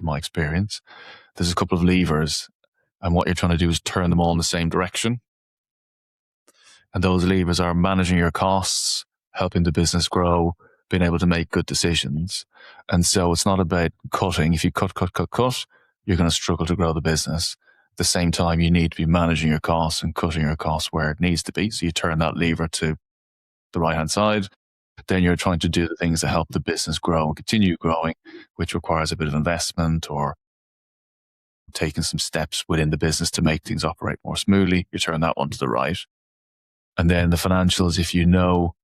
in my experience. There's a couple of levers, and what you're trying to do is turn them all in the same direction. And those levers are managing your costs, helping the business grow, being able to make good decisions. And so it's not about cutting. If you cut, you're going to struggle to grow the business. At the same time, you need to be managing your costs and cutting your costs where it needs to be. So you turn that lever to the right-hand side. Then you're trying to do the things that help the business grow and continue growing, which requires a bit of investment or taking some steps within the business to make things operate more smoothly. You turn that one to the right. And then the financials, if you know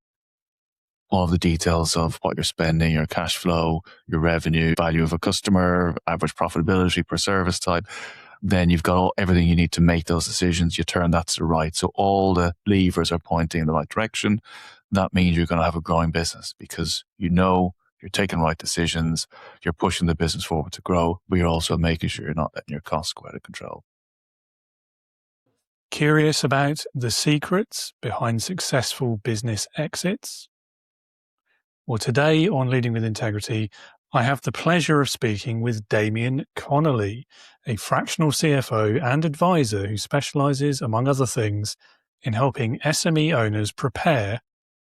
all the details of what you're spending, your cash flow, your revenue, value of a customer, average profitability per service type, then you've got everything you need to make those decisions. You turn that to the right. So all the levers are pointing in the right direction. That means you're going to have a growing business because you know you're taking right decisions, you're pushing the business forward to grow, but you're also making sure you're not letting your costs go out of control. Curious about the secrets behind successful business exits? Well, today on Leading with Integrity, I have the pleasure of speaking with Damian Connolly, a fractional CFO and advisor who specializes, among other things, in helping SME owners prepare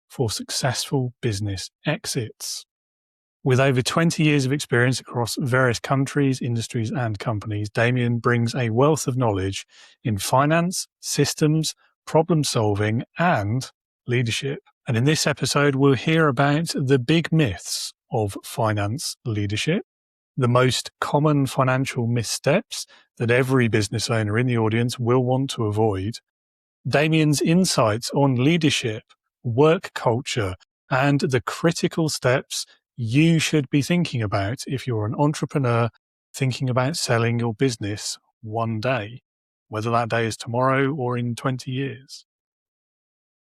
for successful business exits. With over 20 years of experience across various countries, industries, and companies, Damian brings a wealth of knowledge in finance, systems, problem solving, and leadership. And in this episode, we'll hear about the big myths of finance leadership, the most common financial missteps that every business owner in the audience will want to avoid, Damian's insights on leadership, work culture, and the critical steps you should be thinking about if you're an entrepreneur thinking about selling your business one day, whether that day is tomorrow or in 20 years.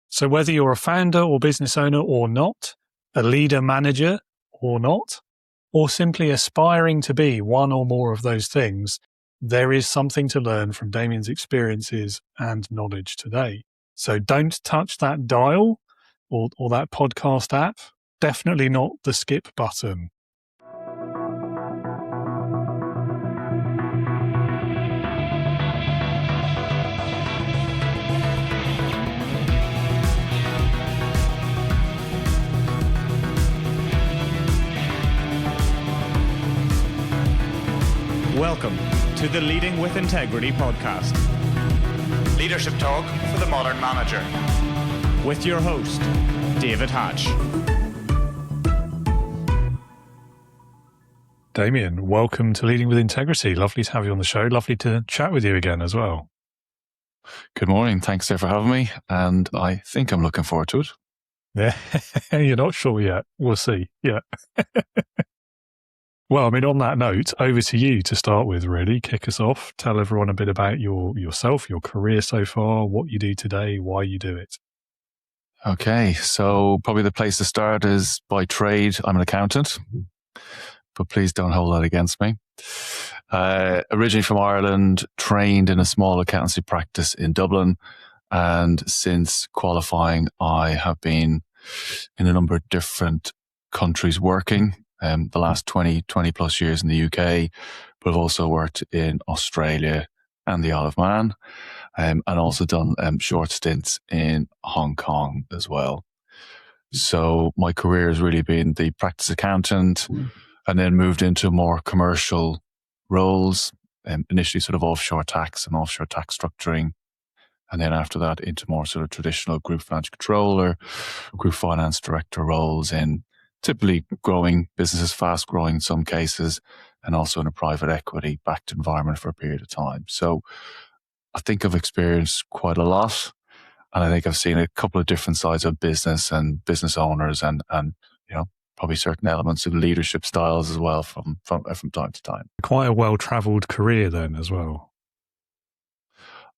So whether you're a founder or business owner or not, a leader, manager or not, or simply aspiring to be one or more of those things, there is something to learn from Damian's experiences and knowledge today. So don't touch that dial or that podcast app. Definitely not the skip button. Welcome to the Leading with Integrity podcast. Leadership talk for the modern manager. With your host, David Hatch. Damian, welcome to Leading with Integrity. Lovely to have you on the show. Lovely to chat with you again as well. Good morning. Thanks there for having me. And I think I'm looking forward to it. Yeah, you're not sure yet. We'll see. Yeah. Well, I mean, on that note, over to you to start with, really. Kick us off. Tell everyone a bit about yourself, your career so far, what you do today, why you do it. Okay. So probably the place to start is by trade, I'm an accountant. But please don't hold that against me. Originally from Ireland, trained in a small accountancy practice in Dublin. And since qualifying, I have been in a number of different countries working. The last 20 plus years in the UK, but I've also worked in Australia and the Isle of Man, and also done short stints in Hong Kong as well. So my career has really been the practice accountant, and then moved into more commercial roles, initially sort of offshore tax and offshore tax structuring. And then after that into more sort of traditional group financial controller, group finance director roles in typically growing businesses, fast growing in some cases, and also in a private equity backed environment for a period of time. So I think I've experienced quite a lot. And I think I've seen a couple of different sides of business and business owners and you know, probably certain elements of leadership styles as well from time to time. Quite a well-travelled career then as well.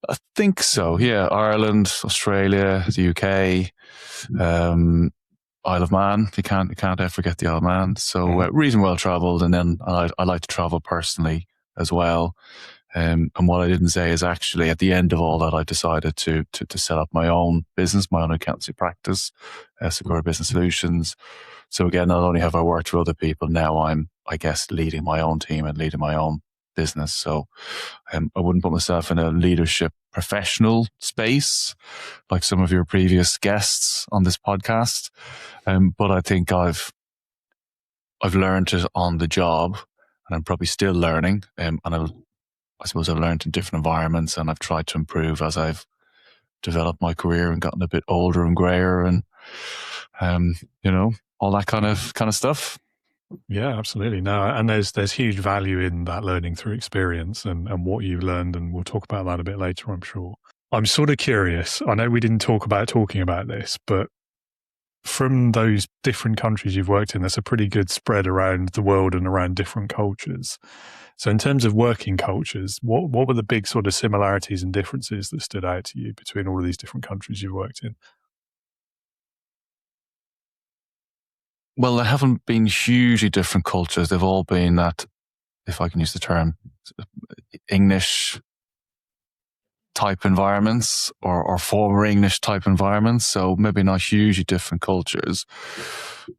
I think so, yeah. Ireland, Australia, the UK, Isle of Man. You can't ever forget the Isle of Man. So reasonably well-travelled, and then I like to travel personally as well. And what I didn't say is actually at the end of all that, I decided to set up my own business, my own accountancy practice, Segura Business Solutions. So again, not only have I worked for other people, now I'm I guess, leading my own team and leading my own business. So I wouldn't put myself in a leadership professional space like some of your previous guests on this podcast. But I think I've learned it on the job, and I'm probably still learning. And I suppose I've learned in different environments, and I've tried to improve as I've developed my career and gotten a bit older and grayer, and all that kind of stuff. Yeah, absolutely. No, and there's huge value in that learning through experience and what you've learned, and we'll talk about that a bit later, I'm sure. I'm sort of curious. I know we didn't talk about talking about this, but from those different countries you've worked in, there's a pretty good spread around the world and around different cultures. So in terms of working cultures, what were the big sort of similarities and differences that stood out to you between all of these different countries you've worked in? Well, there haven't been hugely different cultures. They've all been that, if I can use the term, English type environments or former English type environments. So maybe not hugely different cultures,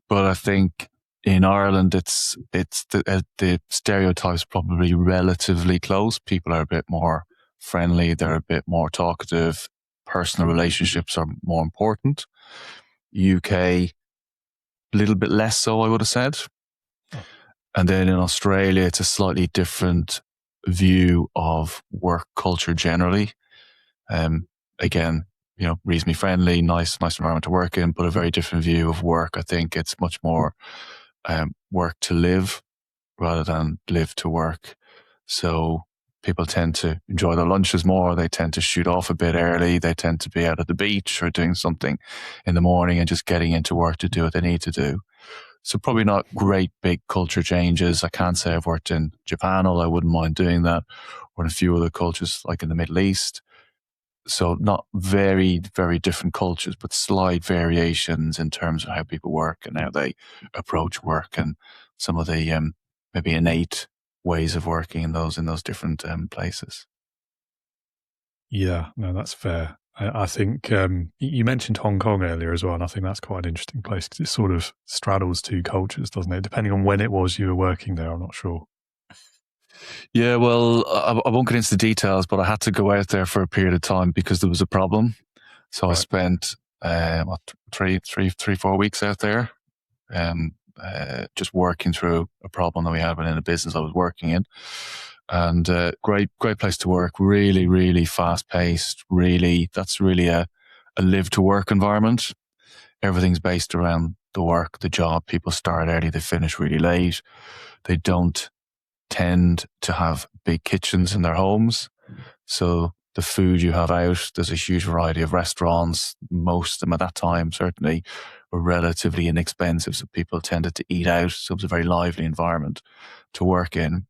but I think in Ireland, it's the stereotypes probably relatively close. People are a bit more friendly. They're a bit more talkative. Personal relationships are more important. UK, a little bit less so, I would have said. And then in Australia, it's a slightly different view of work culture generally. Again, reasonably friendly, nice environment to work in, but a very different view of work. I think it's much more work to live rather than live to work. So people tend to enjoy their lunches more. They tend to shoot off a bit early. They tend to be out at the beach or doing something in the morning and just getting into work to do what they need to do. So probably not great big culture changes. I can't say I've worked in Japan, although I wouldn't mind doing that, or in a few other cultures like in the Middle East. So not very, very different cultures, but slight variations in terms of how people work and how they approach work and some of the maybe innate ways of working in those different places. Yeah, no, that's fair. I think you mentioned Hong Kong earlier as well, and I think that's quite an interesting place because it sort of straddles two cultures, doesn't it? Depending on when it was you were working there, I'm not sure. Yeah, well, I won't get into the details, but I had to go out there for a period of time because there was a problem. So right. I spent 4 weeks out there, just working through a problem that we had within a business I was working in. And great place to work. Really, really fast paced. That's really a live to work environment. Everything's based around the work, the job. People start early, they finish really late. They don't tend to have big kitchens in their homes. So the food you have out, there's a huge variety of restaurants. Most of them at that time certainly were relatively inexpensive. So people tended to eat out. So it was a very lively environment to work in.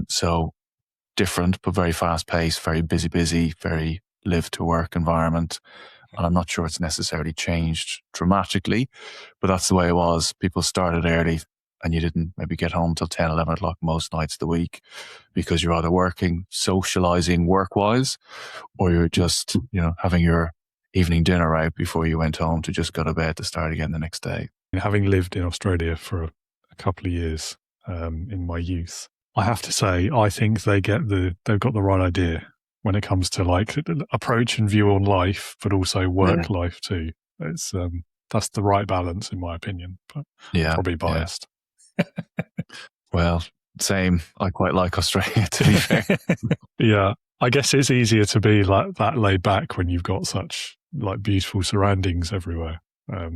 So different, but very fast paced, very busy, very live to work environment. And I'm not sure it's necessarily changed dramatically, but that's the way it was. People started early and you didn't maybe get home till 10, 11 o'clock most nights of the week because you're either working, socializing work-wise, or you're just, having your evening dinner out before you went home to just go to bed to start again the next day. Having lived in Australia for a couple of years in my youth, I have to say, I think they've got the right idea when it comes to like approach and view on life, but also work life too. It's that's the right balance in my opinion, but probably biased. Yeah. Well, same. I quite like Australia, to be fair. Yeah, I guess it's easier to be like that laid back when you've got such like beautiful surroundings everywhere. I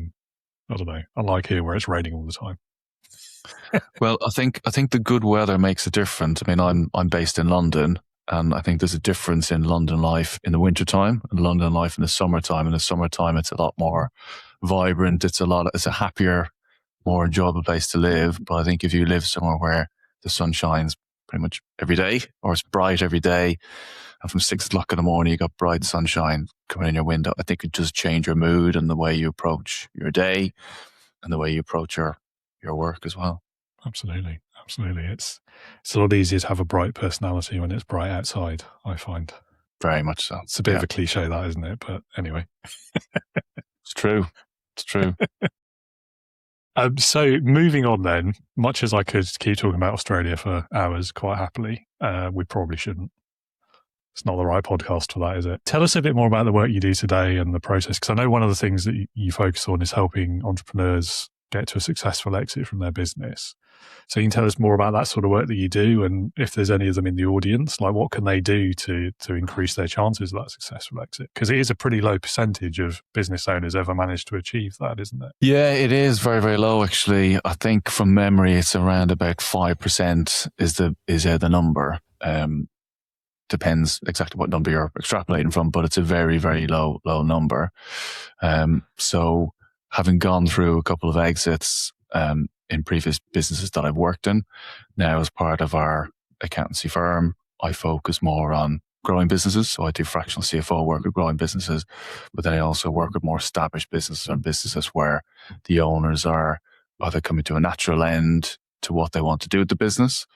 don't know. I like here where it's raining all the time. Well, I think the good weather makes a difference. I mean, I'm based in London, and I think there's a difference in London life in the wintertime and London life in the summertime. In the summertime, it's a lot more vibrant. It's a happier, more enjoyable place to live. But I think if you live somewhere where the sun shines pretty much every day, or it's bright every day, and from 6 o'clock in the morning, you got bright sunshine coming in your window, I think it just change your mood and the way you approach your day and the way you approach your work as well. Absolutely. It's a lot easier to have a bright personality when it's bright outside, I find. Very much so. It's a bit of a cliche, that, isn't it? But anyway. It's true. So moving on then, much as I could keep talking about Australia for hours quite happily, we probably shouldn't. It's not the right podcast for that, is it? Tell us a bit more about the work you do today and the process, because I know one of the things that you focus on is helping entrepreneurs get to a successful exit from their business. So you can tell us more about that sort of work that you do, and if there's any of them in the audience, like what can they do to increase their chances of that successful exit? Because it is a pretty low percentage of business owners ever manage to achieve that, isn't it? Yeah, it is very, very low, actually. I think from memory, it's around about 5% is the number. Depends exactly what number you're extrapolating from, but it's a very, very low number. So having gone through a couple of exits in previous businesses that I've worked in, now as part of our accountancy firm, I focus more on growing businesses. So I do fractional CFO work with growing businesses, but then I also work with more established businesses and businesses where the owners are either coming to a natural end to what they want to do with the business,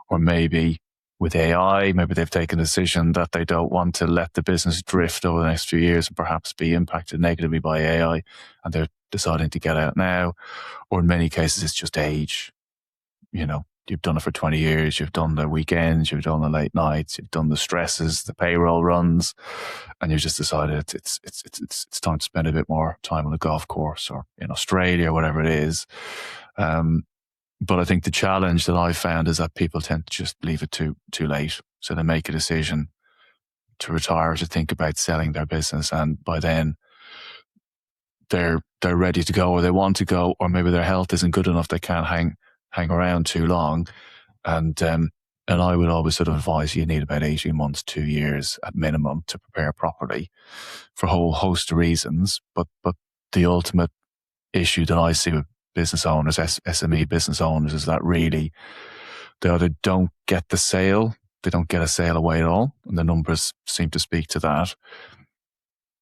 or maybe with AI, maybe they've taken a decision that they don't want to let the business drift over the next few years and perhaps be impacted negatively by AI, and they're deciding to get out now. Or in many cases, it's just age. You know, you've done it for 20 years, you've done the weekends, you've done the late nights, you've done the stresses, the payroll runs, and you've just decided it's time to spend a bit more time on the golf course or in Australia, or whatever it is. But I think the challenge that I've found is that people tend to just leave it too late. So they make a decision to retire, to think about selling their business, and by then they're ready to go, or they want to go, or maybe their health isn't good enough, they can't hang around too long. And I would always sort of advise you need about 18 months, 2 years at minimum to prepare properly for a whole host of reasons. But the ultimate issue that I see with business owners, SME business owners, is that really they either don't get the sale, they don't get a sale away at all, and the numbers seem to speak to that,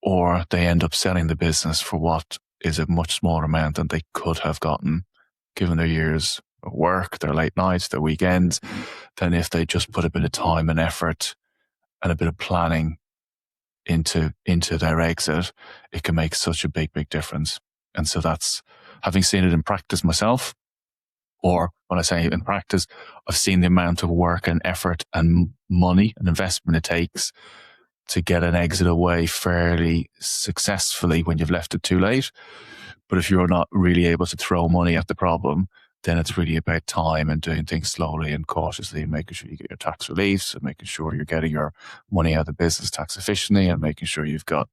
or they end up selling the business for what is a much smaller amount than they could have gotten given their years of work, their late nights, their weekends, than if they just put a bit of time and effort and a bit of planning into their exit. It can make such a big difference. And so that's, having seen it in practice myself, or when I say in practice, I've seen the amount of work and effort and money and investment it takes to get an exit away fairly successfully when you've left it too late. But if you're not really able to throw money at the problem, then it's really about time and doing things slowly and cautiously, and making sure you get your tax reliefs, and making sure you're getting your money out of the business tax efficiently, and making sure you've got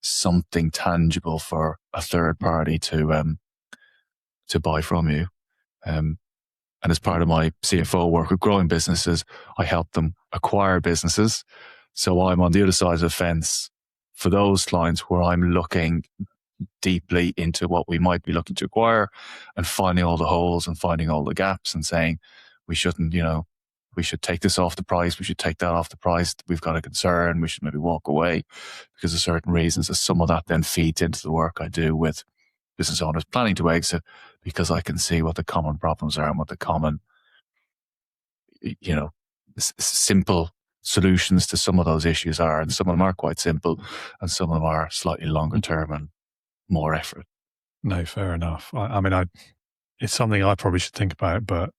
something tangible for a third party to buy from you. And as part of my CFO work with growing businesses, I help them acquire businesses. So I'm on the other side of the fence for those clients where I'm looking deeply into what we might be looking to acquire and finding all the holes and finding all the gaps and saying, we shouldn't, we should take this off the price, we should take that off the price, we've got a concern, we should maybe walk away because of certain reasons. And some of that then feeds into the work I do with business owners planning to exit, because I can see what the common problems are and what the common, simple solutions to some of those issues are. And some of them are quite simple, and some of them are slightly longer term and more effort. No, fair enough. I mean, it's something I probably should think about, but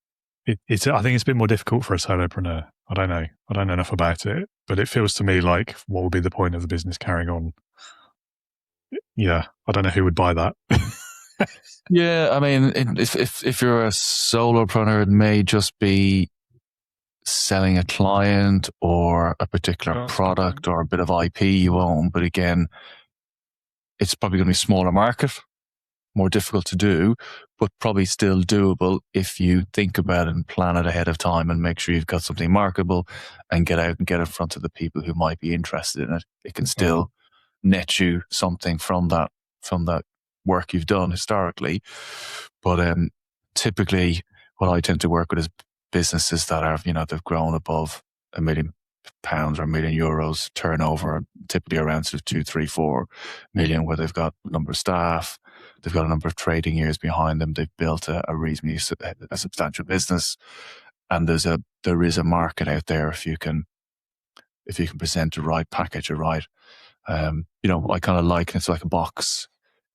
I think it's a bit more difficult for a solopreneur. I don't know. I don't know enough about it, but it feels to me like, what would be the point of the business carrying on? Yeah, I don't know who would buy that. Yeah, I mean, if you're a solopreneur, it may just be selling a client or a particular product or a bit of IP you own. But again, it's probably going to be a smaller market, more difficult to do, but probably still doable if you think about it and plan it ahead of time and make sure you've got something marketable and get out and get in front of the people who might be interested in it. It can still net you something from that work you've done historically. But typically what I tend to work with is businesses that are, they've grown above £1 million or €1 million turnover, typically around sort of 2, 3, 4 million, where they've got a number of staff, they've got a number of trading years behind them, they've built a reasonably substantial business, and there is a market out there if you can present the right package, or right. I kind of liken it to like a box.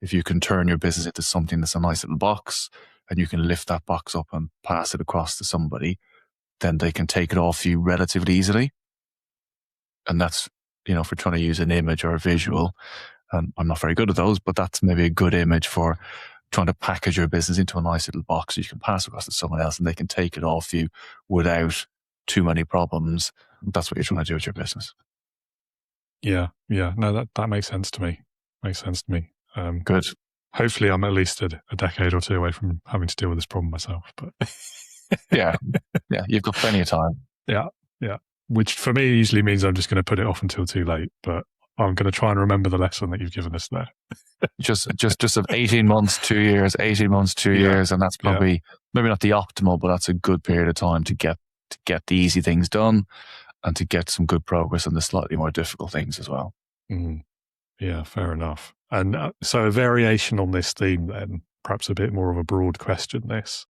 If you can turn your business into something that's a nice little box, and you can lift that box up and pass it across to somebody, then they can take it off you relatively easily. And that's, if we're trying to use an image or a visual, and I'm not very good at those, but that's maybe a good image for trying to package your business into a nice little box so you can pass across to someone else and they can take it off you without too many problems. That's what you're trying to do with your business. Yeah. No, that makes sense to me. Good. Hopefully I'm at least a decade or two away from having to deal with this problem myself. But yeah, you've got plenty of time. Yeah. Which for me usually means I'm just going to put it off until too late. But I'm going to try and remember the lesson that you've given us there. just 18 months, 2 years, 18 months, 2 years, and that's probably maybe not the optimal, but that's a good period of time to get the easy things done and to get some good progress on the slightly more difficult things as well. Mm. Yeah, fair enough. And so a variation on this theme then, perhaps a bit more of a broad question this.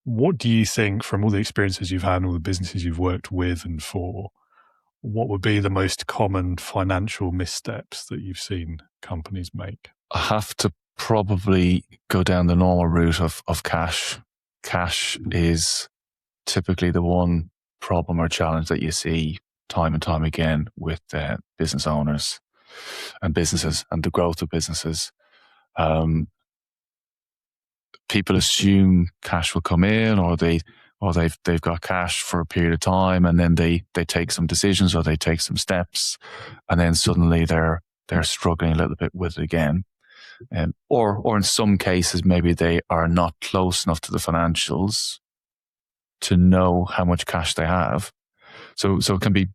What do you think, from all the experiences you've had and all the businesses you've worked with and for, what would be the most common financial missteps that you've seen companies make? I have to probably go down the normal route of cash. Cash is typically the one problem or challenge that you see time and time again with business owners and businesses and the growth of businesses. People assume cash will come in, or they've got cash for a period of time, and then they take some decisions or they take some steps, and then suddenly they're struggling a little bit with it again. Or in some cases, maybe they are not close enough to the financials to know how much cash they have. So it can be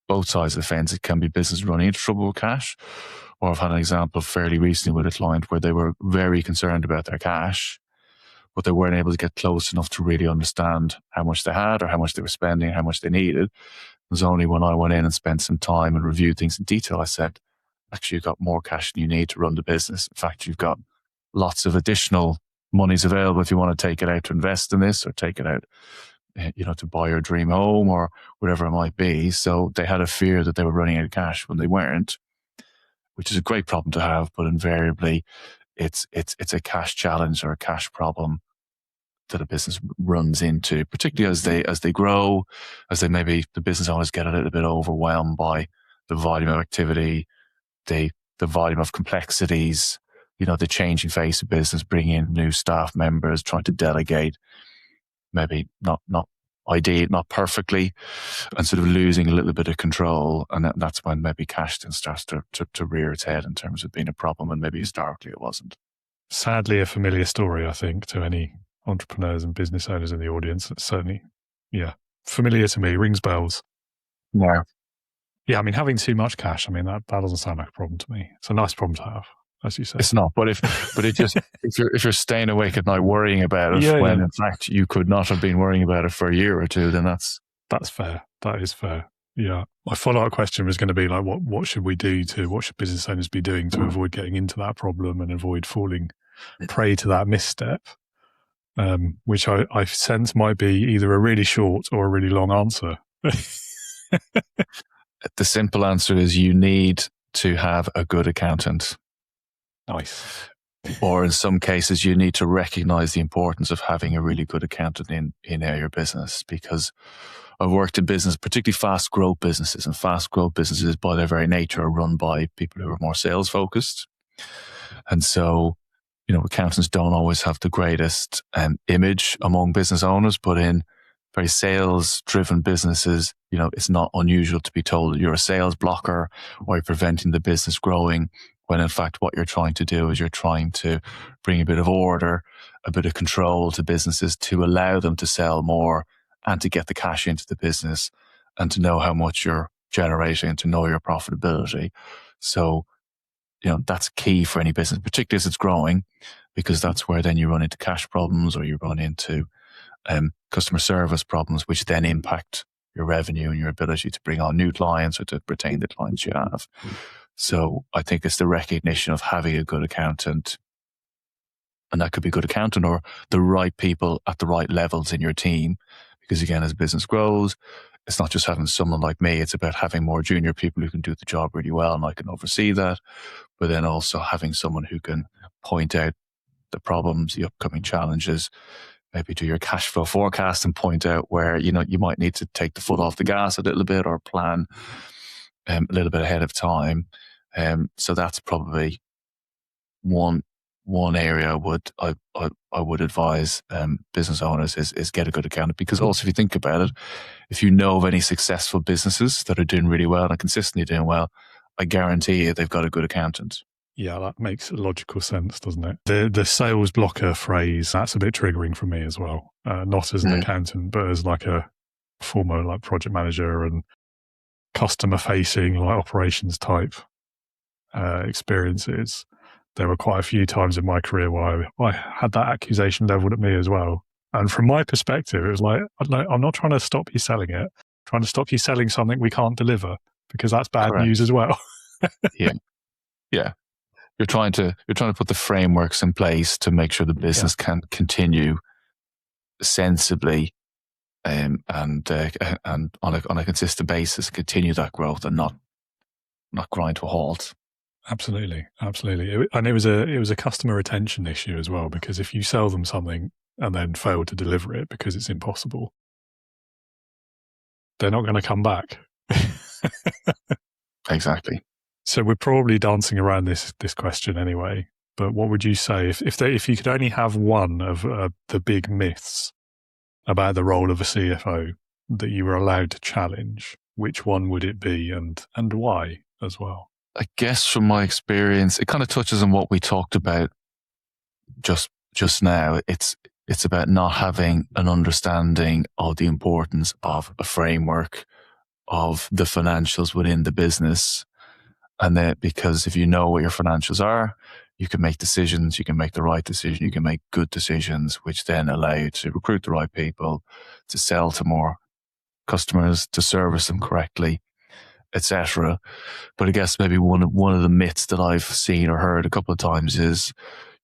both sides of the fence. It can be business running into trouble with cash, or I've had an example fairly recently with a client where they were very concerned about their cash, but they weren't able to get close enough to really understand how much they had or how much they were spending, how much they needed. It was only when I went in and spent some time and reviewed things in detail, I said, actually, you've got more cash than you need to run the business. In fact, you've got lots of additional monies available if you want to take it out to invest in this or take it out, to buy your dream home or whatever it might be. So they had a fear that they were running out of cash when they weren't, which is a great problem to have, but invariably it's a cash challenge or a cash problem that a business runs into, particularly as they grow, as the business owners get a little bit overwhelmed by the volume of activity, the volume of complexities, the changing face of business, bringing in new staff members, trying to delegate, maybe not ideally, not perfectly, and sort of losing a little bit of control. And that's when maybe cash then starts to rear its head in terms of being a problem, and maybe historically it wasn't. Sadly, a familiar story, I think, to any entrepreneurs and business owners in the audience. It's certainly, familiar to me, rings bells. Yeah. Yeah, I mean, having too much cash, that doesn't sound like a problem to me. It's a nice problem to have, as you say. It's not, but if you're staying awake at night worrying about it when in fact you could not have been worrying about it for a year or two, then that's fair. That is fair. Yeah. My follow-up question was going to be like, what should business owners be doing to avoid getting into that problem and avoid falling prey to that misstep? Which I sense might be either a really short or a really long answer. The simple answer is you need to have a good accountant. Nice. Or in some cases, you need to recognize the importance of having a really good accountant in your business, because I've worked in business, particularly fast growth businesses, and fast growth businesses by their very nature are run by people who are more sales focused. And so, accountants don't always have the greatest image among business owners, but in very sales driven businesses, it's not unusual to be told that you're a sales blocker or you're preventing the business growing, when in fact what you're trying to do is you're trying to bring a bit of order, a bit of control to businesses to allow them to sell more and to get the cash into the business and to know how much you're generating and to know your profitability. So, that's key for any business, particularly as it's growing, because that's where then you run into cash problems or you run into customer service problems, which then impact your revenue and your ability to bring on new clients or to retain the clients you have. So I think it's the recognition of having a good accountant, and that could be a good accountant or the right people at the right levels in your team. Because again, as business grows, it's not just having someone like me, it's about having more junior people who can do the job really well and I can oversee that, but then also having someone who can point out the problems, the upcoming challenges, maybe do your cash flow forecast and point out where, you might need to take the foot off the gas a little bit or plan a little bit ahead of time. So that's probably one area I would advise business owners is get a good accountant, because also if you think about it, if you know of any successful businesses that are doing really well and consistently doing well, I guarantee you they've got a good accountant. Yeah, that makes logical sense, doesn't it? The sales blocker phrase, that's a bit triggering for me as well. Not as an accountant, but as like a former like project manager and customer facing like operations type experiences. There were quite a few times in my career where I had that accusation leveled at me as well. And from my perspective, it was like, I'm not trying to stop you selling it. I'm trying to stop you selling something we can't deliver, because that's bad Correct. news as well. Yeah. You're trying to put the frameworks in place to make sure the business can continue sensibly and on a consistent basis, continue that growth and not grind to a halt. Absolutely. And it was a customer retention issue as well, because if you sell them something and then fail to deliver it because it's impossible, they're not going to come back. Exactly. So we're probably dancing around this question anyway. But what would you say if you could only have one of the big myths about the role of a CFO that you were allowed to challenge? Which one would it be, and why as well? I guess from my experience, it kind of touches on what we talked about just now. It's about not having an understanding of the importance of a framework of the financials within the business. And that, because if you know what your financials are, you can make decisions, you can make the right decision, you can make good decisions, which then allow you to recruit the right people, to sell to more customers, to service them correctly, etc. But I guess maybe one of the myths that I've seen or heard a couple of times is,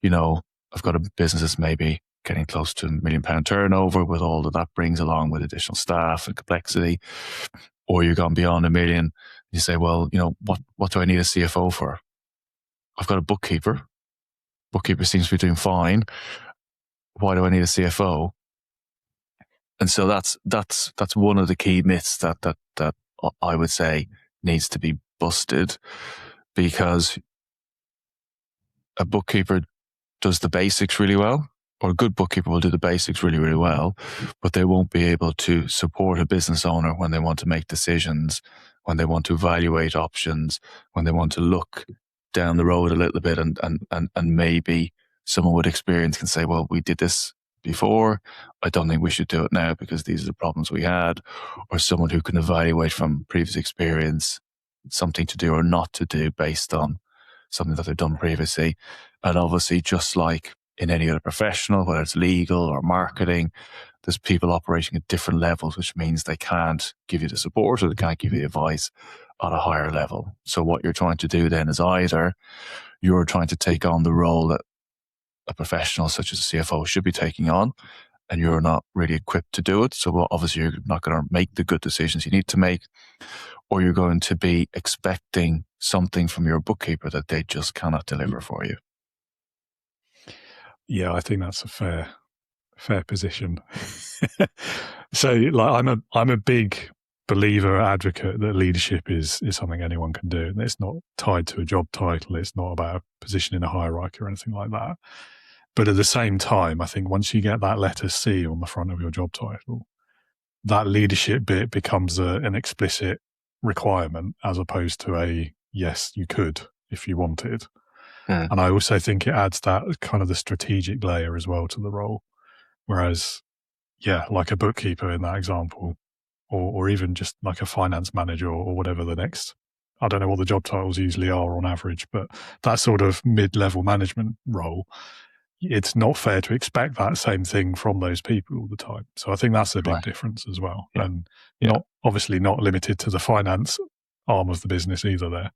I've got a business that's maybe getting close to £1 million turnover, with all that brings along with additional staff and complexity, or you've gone beyond $1 million. You say, well, what do I need a CFO for? I've got a bookkeeper. Bookkeeper seems to be doing fine. Why do I need a CFO? And so that's one of the key myths that I would say needs to be busted, because a bookkeeper does the basics really well, or a good bookkeeper will do the basics really, really well, but they won't be able to support a business owner when they want to make decisions, when they want to evaluate options, when they want to look down the road a little bit, and maybe someone with experience can say, well, we did this before, I don't think we should do it now because these are the problems we had. Or someone who can evaluate from previous experience something to do or not to do based on something that they've done previously. And obviously, just like in any other professional, whether it's legal or marketing, there's people operating at different levels, which means they can't give you the support or they can't give you advice at a higher level. So what you're trying to do then is either you're trying to take on the role that a professional such as a CFO should be taking on, and you're not really equipped to do it. So obviously you're not going to make the good decisions you need to make, or you're going to be expecting something from your bookkeeper that they just cannot deliver for you. Yeah, I think that's a fair position. So, like, I'm a big believer, advocate that leadership is something anyone can do, and it's not tied to a job title. It's not about a position in a hierarchy or anything like that. But at the same time, I think once you get that letter C on the front of your job title, that leadership bit becomes an explicit requirement, as opposed to a yes, you could if you wanted. And I also think it adds that kind of the strategic layer as well to the role. Whereas, yeah, like a bookkeeper in that example, or even just like a finance manager or whatever the next, I don't know what the job titles usually are on average, but that sort of mid-level management role, it's not fair to expect that same thing from those people all the time. So I think that's a big difference as well. Yeah. And not obviously not limited to the finance arm of the business either there.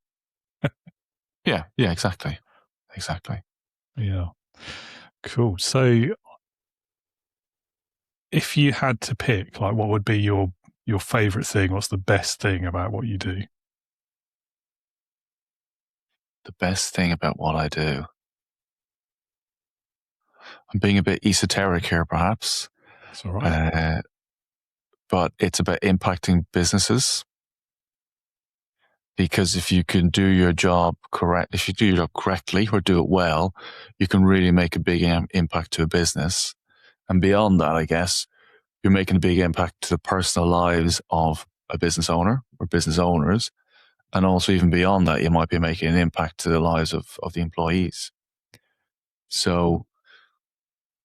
Yeah, exactly. Yeah. Cool. So if you had to pick, like, what would be your favorite thing? What's the best thing about what you do? The best thing about what I do. I'm being a bit esoteric here, perhaps. That's all right. But it's about impacting businesses. Because if you can do your job if you do your job correctly or do it well, you can really make a big impact to a business. And beyond that, I guess, you're making a big impact to the personal lives of a business owner or business owners. And also even beyond that, you might be making an impact to the lives of the employees. So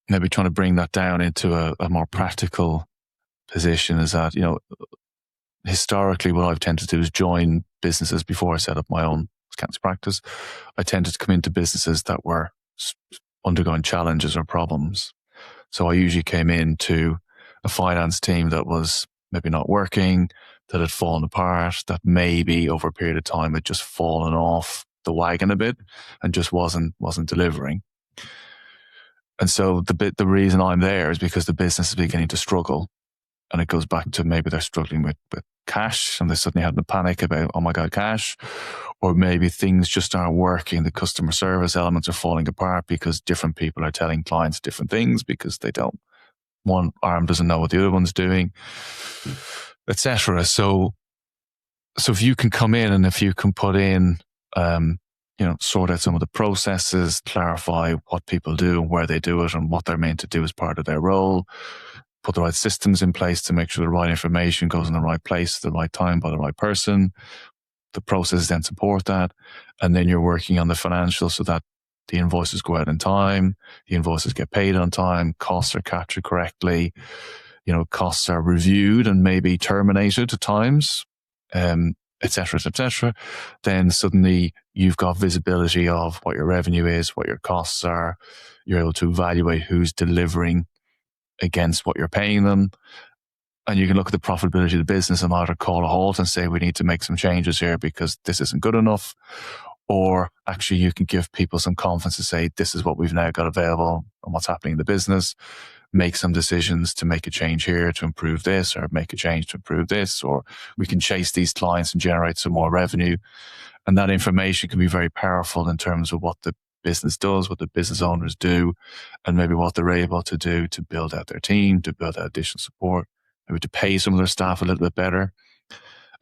maybe trying to bring that down into a more practical position is that, historically what I've tended to do is join businesses before I set up my own accountancy practice. I tended to come into businesses that were undergoing challenges or problems. So I usually came into a finance team that was maybe not working, that had fallen apart, that maybe over a period of time had just fallen off the wagon a bit and just wasn't delivering. And so the reason I'm there is because the business is beginning to struggle. And it goes back to maybe they're struggling with cash and they suddenly have the panic about, oh my God, cash. Or maybe things just aren't working. The customer service elements are falling apart because different people are telling clients different things because one arm doesn't know what the other one's doing, etc. So if you can come in and if you can put in, sort out some of the processes, clarify what people do and where they do it and what they're meant to do as part of their role, put the right systems in place to make sure the right information goes in the right place at the right time by the right person. The processes then support that. And then you're working on the financials so that the invoices go out in time, the invoices get paid on time, costs are captured correctly, costs are reviewed and maybe terminated at times, et cetera, then suddenly you've got visibility of what your revenue is, what your costs are. You're able to evaluate who's delivering against what you're paying them. And you can look at the profitability of the business and either call a halt and say, we need to make some changes here because this isn't good enough. Or actually you can give people some confidence to say, this is what we've now got available and what's happening in the business. Make some decisions to make a change here to improve this, or make a change to improve this, or we can chase these clients and generate some more revenue. And that information can be very powerful in terms of what the business does, what the business owners do, and maybe what they're able to do to build out their team, to build out additional support, maybe to pay some of their staff a little bit better.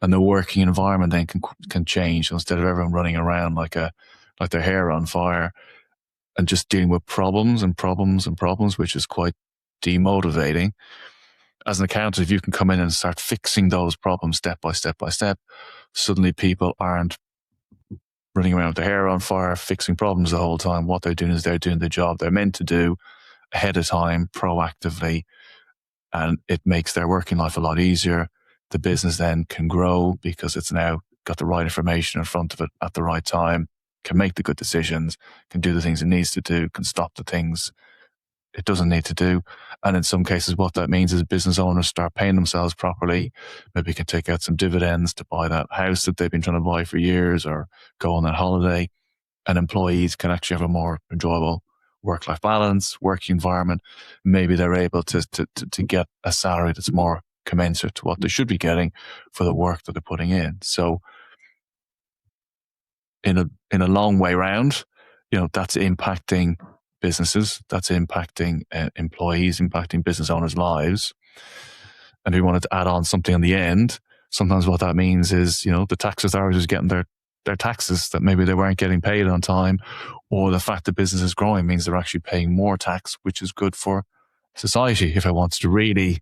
And the working environment then can change. Instead of everyone running around like their hair on fire and just dealing with problems, which is quite demotivating. As an accountant, if you can come in and start fixing those problems step by step by step, suddenly people aren't running around with their hair on fire, fixing problems the whole time. What they're doing is they're doing the job they're meant to do ahead of time, proactively, and it makes their working life a lot easier. The business then can grow because it's now got the right information in front of it at the right time, can make the good decisions, can do the things it needs to do, can stop the things it doesn't need to do. And in some cases, what that means is business owners start paying themselves properly. Maybe can take out some dividends to buy that house that they've been trying to buy for years or go on that holiday. And employees can actually have a more enjoyable work-life balance, working environment. Maybe they're able to get a salary that's more commensurate to what they should be getting for the work that they're putting in. So in a long way round, that's impacting businesses, that's impacting employees, impacting business owners' lives. And if you wanted to add on something on the end, sometimes what that means is, the tax authorities getting their taxes that maybe they weren't getting paid on time, or the fact that business is growing means they're actually paying more tax, which is good for society if it wants to really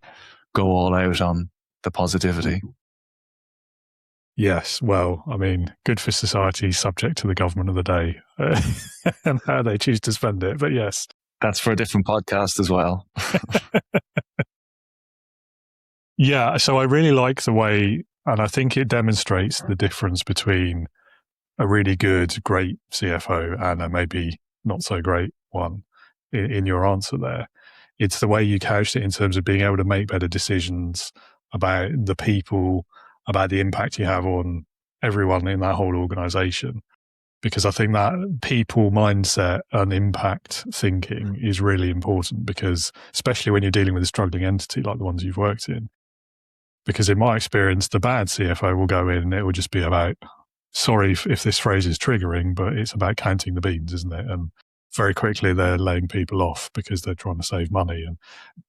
go all out on the positivity. Yes, well, I mean, good for society, subject to the government of the day and how they choose to spend it. But yes. That's for a different podcast as well. Yeah, so I really like the way, and I think it demonstrates the difference between a really good, great CFO and a maybe not so great one in your answer there. It's the way you couched it in terms of being able to make better decisions about the people, about the impact you have on everyone in that whole organization. Because I think that people mindset and impact thinking is really important, because especially when you're dealing with a struggling entity like the ones you've worked in. Because in my experience, the bad CFO will go in and it will just be about, sorry if this phrase is triggering, but it's about counting the beans, isn't it? And very quickly they're laying people off because they're trying to save money. And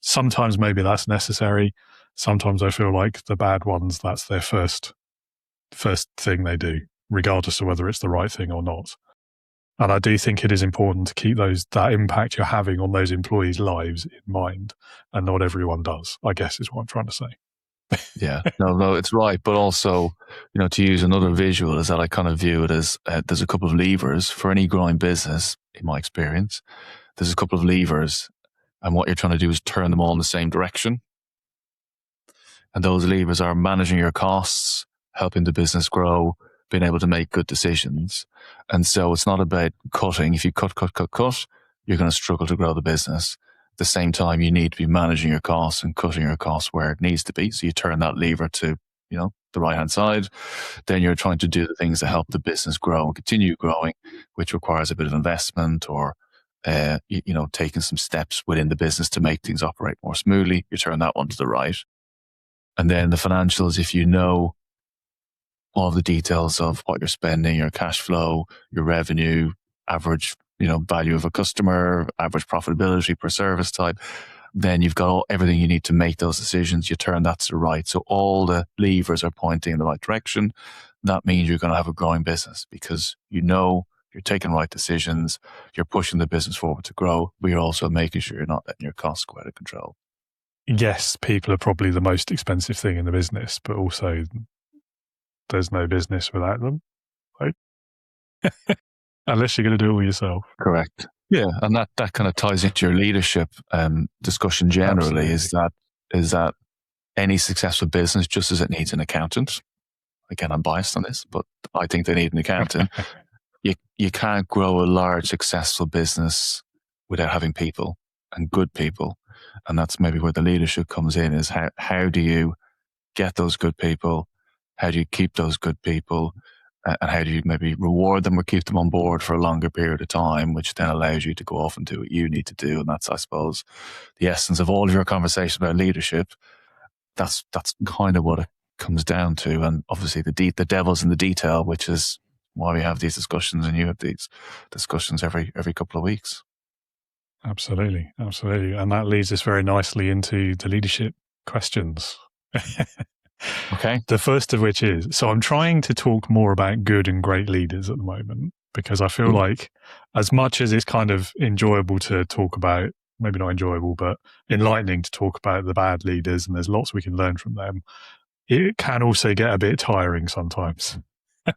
sometimes maybe that's necessary. Sometimes I feel like the bad ones, that's their first thing they do, regardless of whether it's the right thing or not. And I do think it is important to keep that impact you're having on those employees' lives in mind. And not everyone does, I guess is what I'm trying to say. Yeah, no, it's right. But also, to use another visual is that I kind of view it as there's a couple of levers for any growing business, in my experience. There's a couple of levers, and what you're trying to do is turn them all in the same direction. And those levers are managing your costs, helping the business grow, being able to make good decisions. And so it's not about cutting. If you cut, you're going to struggle to grow the business. At the same time, you need to be managing your costs and cutting your costs where it needs to be. So you turn that lever to, the right-hand side. Then you're trying to do the things that help the business grow and continue growing, which requires a bit of investment or, taking some steps within the business to make things operate more smoothly. You turn that one to the right. And then the financials, if you know all the details of what you're spending, your cash flow, your revenue, average, value of a customer, average profitability per service type, then you've got everything you need to make those decisions. You turn that to the right. So all the levers are pointing in the right direction. That means you're going to have a growing business because you're taking right decisions, you're pushing the business forward to grow, but you're also making sure you're not letting your costs go out of control. Yes, people are probably the most expensive thing in the business, but also there's no business without them, right? Unless you're going to do it all yourself. Correct. Yeah, and that kind of ties into your leadership discussion generally. Absolutely. is that any successful business, just as it needs an accountant, again, I'm biased on this, but I think they need an accountant. You can't grow a large successful business without having people and good people. And that's maybe where the leadership comes in, is how do you get those good people? How do you keep those good people? And how do you maybe reward them or keep them on board for a longer period of time, which then allows you to go off and do what you need to do. And that's, I suppose, the essence of all of your conversation about leadership. That's kind of what it comes down to. And obviously the devil's in the detail, which is why we have these discussions, and you have these discussions every couple of weeks. Absolutely. And that leads us very nicely into the leadership questions. Okay. The first of which is, so I'm trying to talk more about good and great leaders at the moment, because I feel like as much as it's kind of enjoyable to talk about, maybe not enjoyable, but enlightening to talk about the bad leaders, and there's lots we can learn from them, it can also get a bit tiring sometimes.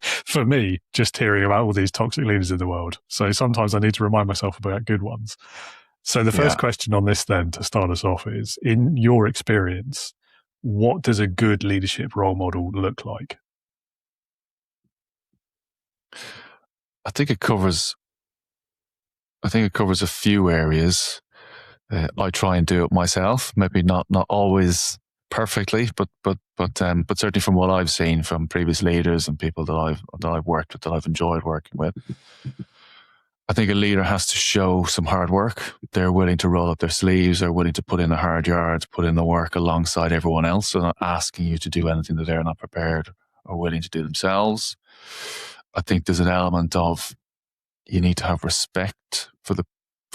For me, just hearing about all these toxic leaders in the world. So sometimes I need to remind myself about good ones. So the first question on this then, to start us off, is, in your experience, what does a good leadership role model look like? I think it covers a few areas. I try and do it myself, maybe not always perfectly, but certainly from what I've seen from previous leaders and people that I've worked with, that I've enjoyed working with. I think a leader has to show some hard work. They're willing to roll up their sleeves. They're willing to put in the hard yards, put in the work alongside everyone else. So not asking you to do anything that they're not prepared or willing to do themselves. I think there's an element of, you need to have respect for the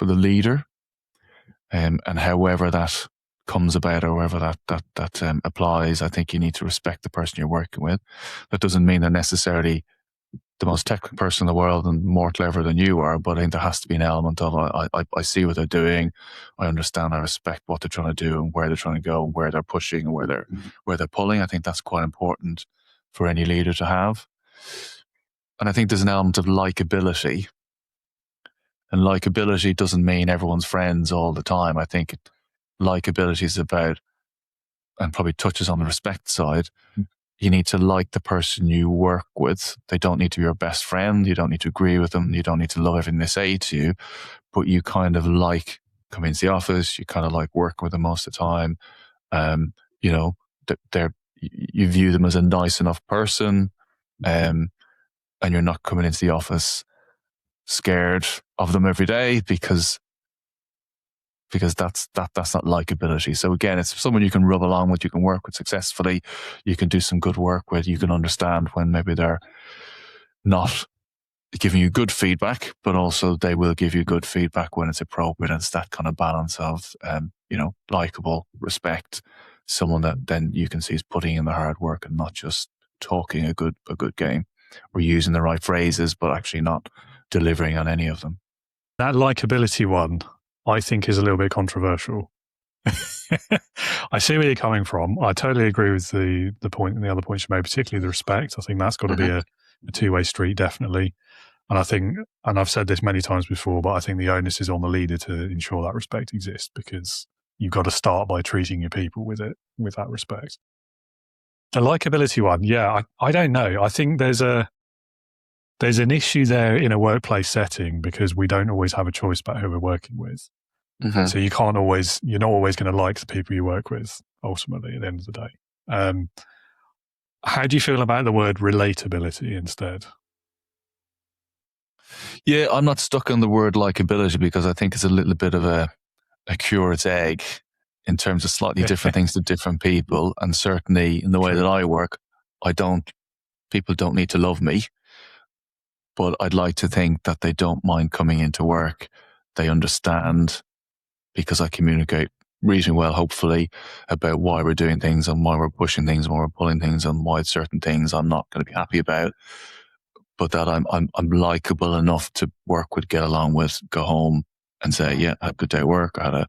leader, and however that comes about, or wherever that applies. I think you need to respect the person you're working with. That doesn't mean they're necessarily the most technical person in the world and more clever than you are, but I think there has to be an element of, I see what they're doing, I understand, I respect what they're trying to do and where they're trying to go and where they're pushing and where they're pulling. I think that's quite important for any leader to have. And I think there's an element of likability. And likability doesn't mean everyone's friends all the time. I think likability is about, and probably touches on the respect side, you need to like the person you work with. They don't need to be your best friend. You don't need to agree with them. You don't need to love everything they say to you, but you kind of like coming into the office. You kind of like working with them most of the time. You view them as a nice enough person, and you're not coming into the office scared of them every day because that's not likability. So again, it's someone you can rub along with, you can work with successfully, you can do some good work with, you can understand when maybe they're not giving you good feedback, but also they will give you good feedback when it's appropriate. And it's that kind of balance of, likable, respect, someone that then you can see is putting in the hard work and not just talking a good game or using the right phrases, but actually not delivering on any of them. That likability one, I think, is a little bit controversial. I see where you're coming from. I totally agree with the point and the other points you made, particularly the respect. I think that's got to be a two-way street, definitely. And I think, and I've said this many times before, but I think the onus is on the leader to ensure that respect exists, because you've got to start by treating your people with that respect. The likability one, yeah, I don't know. I think there's an issue there in a workplace setting because we don't always have a choice about who we're working with. Mm-hmm. So you're not always going to like the people you work with, ultimately, at the end of the day. How do you feel about the word relatability instead? Yeah, I'm not stuck on the word likability because I think it's a little bit of a curate's egg in terms of slightly different things to different people. And certainly in the way that I work, people don't need to love me, but I'd like to think that they don't mind coming into work. They understand because I communicate reasonably well, hopefully, about why we're doing things and why we're pushing things and why we're pulling things and why certain things I'm not going to be happy about. But that I'm likable enough to work with, get along with, go home and say, yeah, I had a good day at work. I had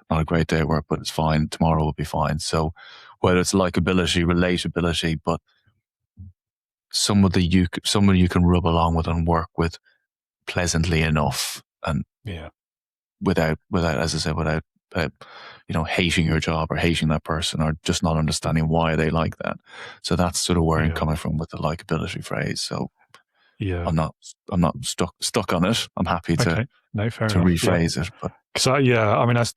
not a great day at work, but it's fine. Tomorrow will be fine. So whether it's likability, relatability, but somebody you can rub along with and work with pleasantly enough, and without, as I said, without hating your job or hating that person or just not understanding why they like that. So that's sort of where I'm coming from with the likability phrase. So. Yeah, I'm not stuck on it. I'm happy to rephrase it. But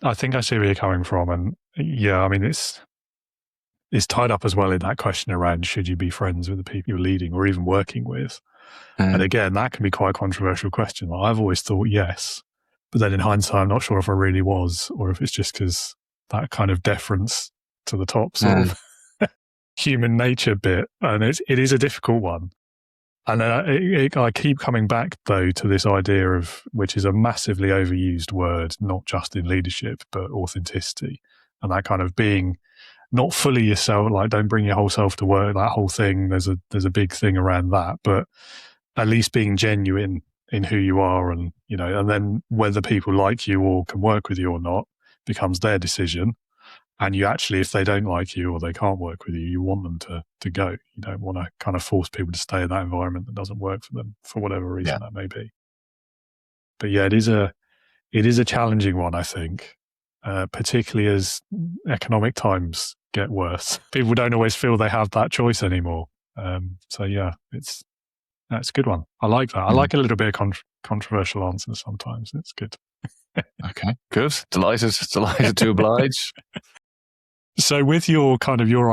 I think I see where you're coming from, and it's tied up as well in that question around should you be friends with the people you're leading or even working with. And again, that can be quite a controversial question. I've always thought yes, but then in hindsight, I'm not sure if I really was, or if it's just because that kind of deference to the top sort of human nature bit, and it is a difficult one. And I keep coming back, though, to this idea of, which is a massively overused word, not just in leadership, but authenticity. And that kind of being not fully yourself, like don't bring your whole self to work, that whole thing, there's a big thing around that. But at least being genuine in who you are and, and then whether people like you or can work with you or not becomes their decision. And you actually, if they don't like you or they can't work with you, you want them to go. You don't want to kind of force people to stay in that environment that doesn't work for them for whatever reason that may be. But yeah, it is a challenging one, I think, particularly as economic times get worse. People don't always feel they have that choice anymore. So yeah, that's a good one. I like that. I like a little bit of controversial answers sometimes. It's good. Okay, good. Delighted to oblige. So with your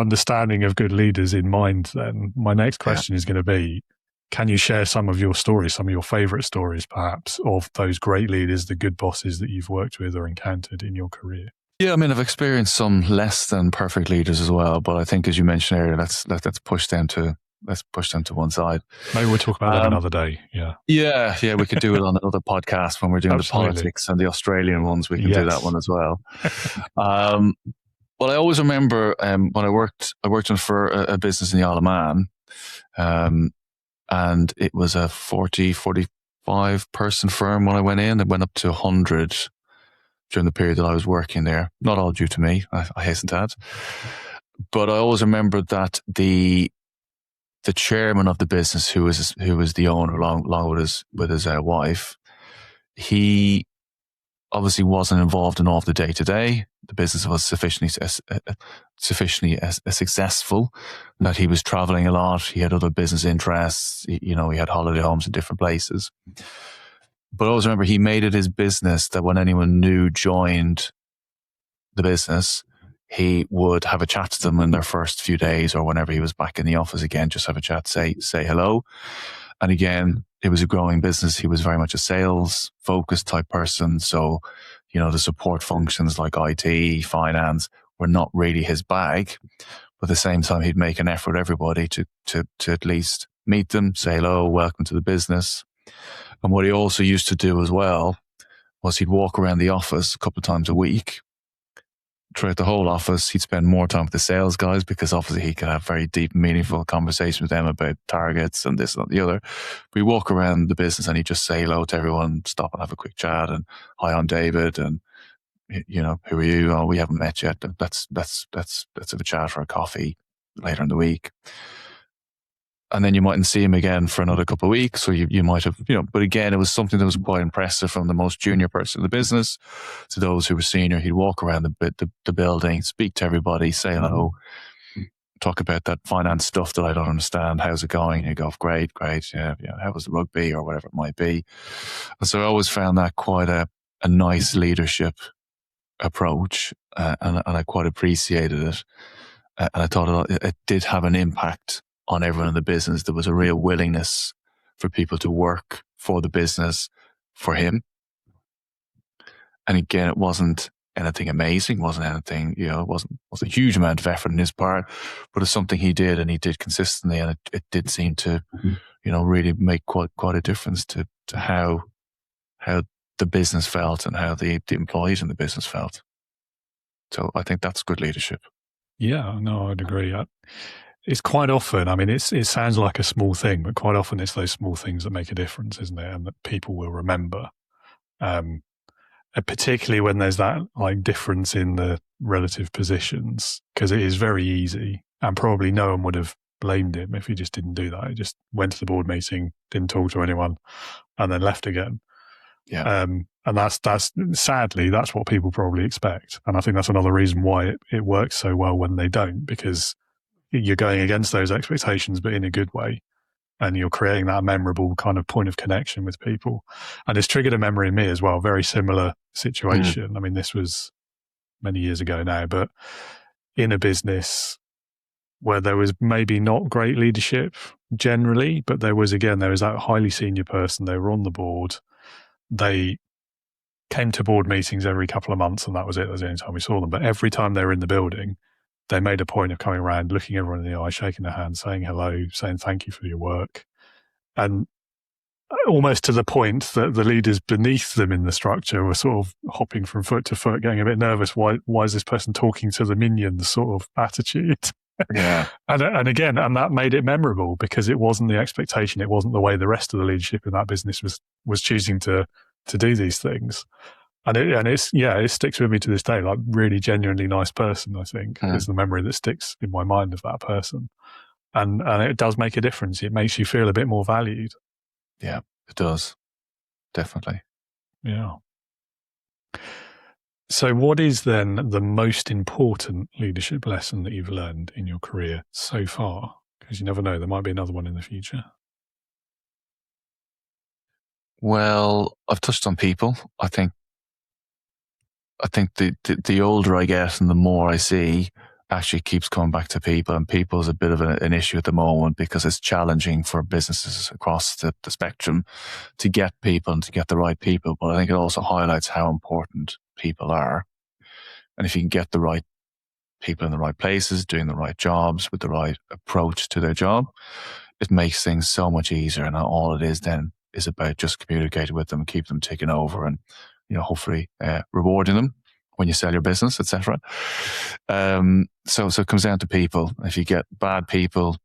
understanding of good leaders in mind, then my next question is going to be, can you share some of your stories, some of your favorite stories perhaps of those great leaders, the good bosses that you've worked with or encountered in your career? Yeah, I've experienced some less than perfect leaders as well, but I think as you mentioned earlier, let's push them to one side. Maybe we'll talk about that another day. Yeah, we could do it on another podcast when we're doing Absolutely. The politics and the Australian ones. We can do that one as well. Well, I always remember when I worked for a business in the Isle of Man, and it was a 45 person firm when I went in. It went up to 100 during the period that I was working there. Not all due to me, I hasten to add. But I always remember that the chairman of the business, who was the owner, along with his wife, he obviously wasn't involved in all of the day to day. The business was sufficiently successful that he was traveling a lot. He had other business interests. He had holiday homes in different places. But I always remember he made it his business that when anyone new joined the business, he would have a chat to them in their first few days or whenever he was back in the office again, just have a chat, say hello. And again, it was a growing business. He was very much a sales focused type person. So, the support functions like IT, finance were not really his bag. But at the same time, he'd make an effort, everybody, to at least meet them, say hello, welcome to the business. And what he also used to do as well was he'd walk around the office a couple of times a week. Throughout the whole office, he'd spend more time with the sales guys because obviously he could have very deep, meaningful conversations with them about targets and this and the other. But he'd walk around the business and he'd just say hello to everyone, stop and have a quick chat, and hi, I'm David, and who are you? Oh, we haven't met yet. Let's have a chat for a coffee later in the week. And then you mightn't see him again for another couple of weeks. So you might have, but again, it was something that was quite impressive from the most junior person in the business to those who were senior. He'd walk around the building, speak to everybody, say hello, talk about that finance stuff that I don't understand. How's it going? And you go, great. Yeah. How was the rugby or whatever it might be? And so I always found that quite a nice leadership approach, and I quite appreciated it. And I thought it did have an impact on everyone in the business. There was a real willingness for people to work for the business for him. And again, it wasn't anything amazing, wasn't anything, it wasn't a huge amount of effort on his part, but it's something he did, and he did consistently, and it did seem to, really make quite a difference to how the business felt and how the employees in the business felt. So I think that's good leadership. Yeah, no, I'd agree. It's quite often, it sounds like a small thing, but quite often it's those small things that make a difference, isn't it? And that people will remember. Particularly when there's that difference in the relative positions, because it is very easy, and probably no one would have blamed him if he just didn't do that. He just went to the board meeting, didn't talk to anyone, and then left again. Yeah. And that's sadly, that's what people probably expect. And I think that's another reason why it works so well when they don't, because you're going against those expectations, but in a good way. And you're creating that memorable kind of point of connection with people. And it's triggered a memory in me as well. Very similar situation. This was many years ago now, but in a business where there was maybe not great leadership generally, but there was that highly senior person. They were on the board. They came to board meetings every couple of months, and that was it. That was the only time we saw them. But every time they were in the building, they made a point of coming around, looking everyone in the eye, shaking their hand, saying hello, saying thank you for your work. And almost to the point that the leaders beneath them in the structure were sort of hopping from foot to foot, getting a bit nervous. Why is this person talking to the minions sort of attitude? Yeah. and again, that made it memorable because it wasn't the expectation. It wasn't the way the rest of the leadership in that business was choosing to do these things. And it sticks with me to this day. Really genuinely nice person, I think, is the memory that sticks in my mind of that person. And it does make a difference. It makes you feel a bit more valued. Yeah, it does. Definitely. Yeah. So what is then the most important leadership lesson that you've learned in your career so far? Because you never know, there might be another one in the future. Well, I've touched on people. I think the older I get and the more I see actually keeps coming back to people, and people is a bit of an issue at the moment because it's challenging for businesses across the spectrum to get people and to get the right people. But I think it also highlights how important people are. And if you can get the right people in the right places, doing the right jobs with the right approach to their job, it makes things so much easier. And all it is then is about just communicating with them, keep them ticking over, and hopefully rewarding them when you sell your business, etc. So it comes down to people. If you get bad people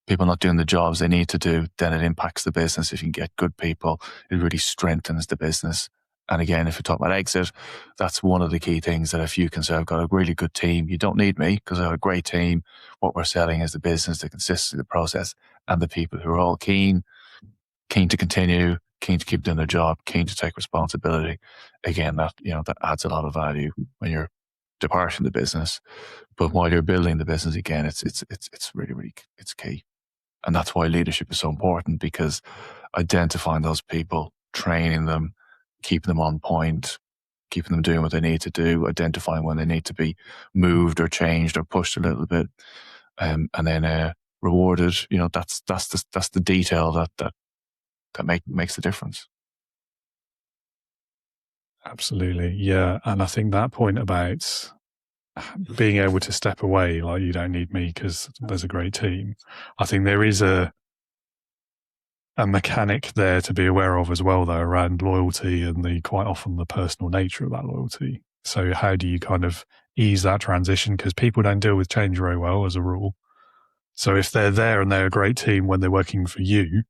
not doing the jobs they need to do, then it impacts the business. If you can get good people, it really strengthens the business. And again, if you talk about exit, that's one of the key things that if you can say, I've got a really good team, you don't need me because I have a great team. What we're selling is the business, the consistency, the process, and the people who are all keen to continue, keen to keep doing their job, keen to take responsibility. Again, that adds a lot of value when you're departing the business. But while you're building the business, again, it's really, really, it's key. And that's why leadership is so important, because identifying those people, training them, keeping them on point, keeping them doing what they need to do, identifying when they need to be moved or changed or pushed a little bit, and then rewarded. That's the detail that makes the difference. Absolutely. Yeah. And I think that point about being able to step away, you don't need me because there's a great team. I think there is a a mechanic there to be aware of as well, though, around loyalty and quite often the personal nature of that loyalty. So how do you kind of ease that transition? Because people don't deal with change very well as a rule. So if they're there and they're a great team when they're working for you,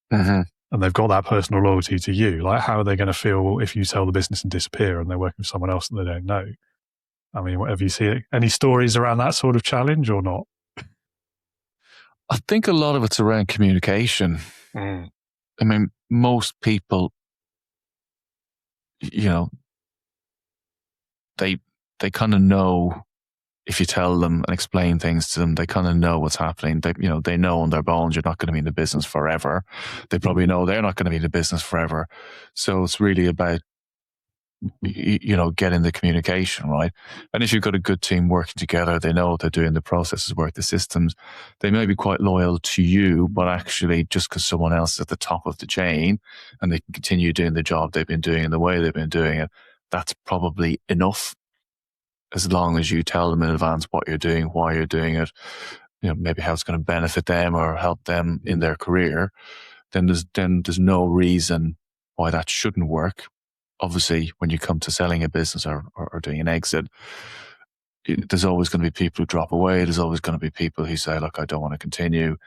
and they've got that personal loyalty to you, like how are they going to feel if you sell the business and disappear and they're working for someone else that they don't know? I mean, whatever you see, any stories around that sort of challenge or not? I think a lot of it's around communication. I mean, most people, you know, they kind of know. If you tell them and explain things to them, they kind of know what's happening. They know in their bones you're not going to be in the business forever. They probably know they're not going to be in the business forever. So it's really about, getting the communication right. And if you've got a good team working together, they know what they're doing, the processes work, the systems. They may be quite loyal to you, but actually just because someone else is at the top of the chain and they can continue doing the job they've been doing and the way they've been doing it, that's probably enough. As long as you tell them in advance what you're doing, why you're doing it, maybe how it's going to benefit them or help them in their career, then there's no reason why that shouldn't work. Obviously, when you come to selling a business or doing an exit, there's always going to be people who drop away. There's always going to be people who say, look, I don't want to continue.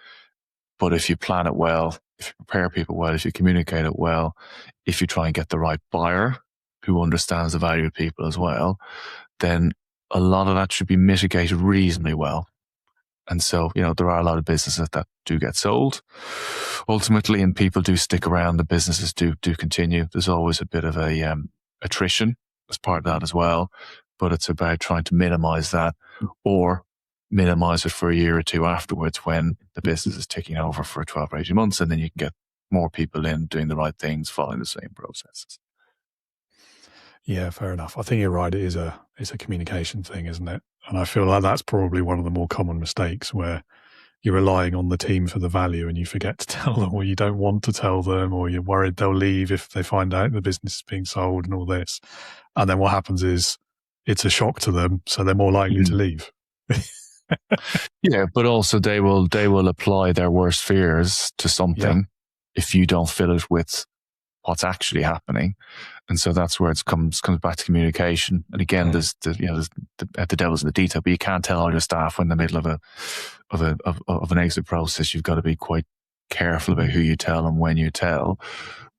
But if you plan it well, if you prepare people well, if you communicate it well, if you try and get the right buyer who understands the value of people as well, then a lot of that should be mitigated reasonably well. And so, there are a lot of businesses that do get sold ultimately, and people do stick around. The businesses do continue. There's always a bit of a attrition as part of that as well, but it's about trying to minimize that or minimize it for a year or two afterwards when the business is ticking over for 12 or 18 months, and then you can get more people in doing the right things, following the same processes. Yeah, fair enough. I think you're right. It's a communication thing, isn't it? And I feel like that's probably one of the more common mistakes where you're relying on the team for the value and you forget to tell them, or you don't want to tell them, or you're worried they'll leave if they find out the business is being sold and all this. And then what happens is it's a shock to them, so they're more likely to leave. Yeah, but also they will apply their worst fears to something if you don't fill it with what's actually happening. And so that's where it comes back to communication. And again, there's the devil's in the detail, but you can't tell all your staff when in the middle of an exit process. You've got to be quite careful about who you tell and when you tell.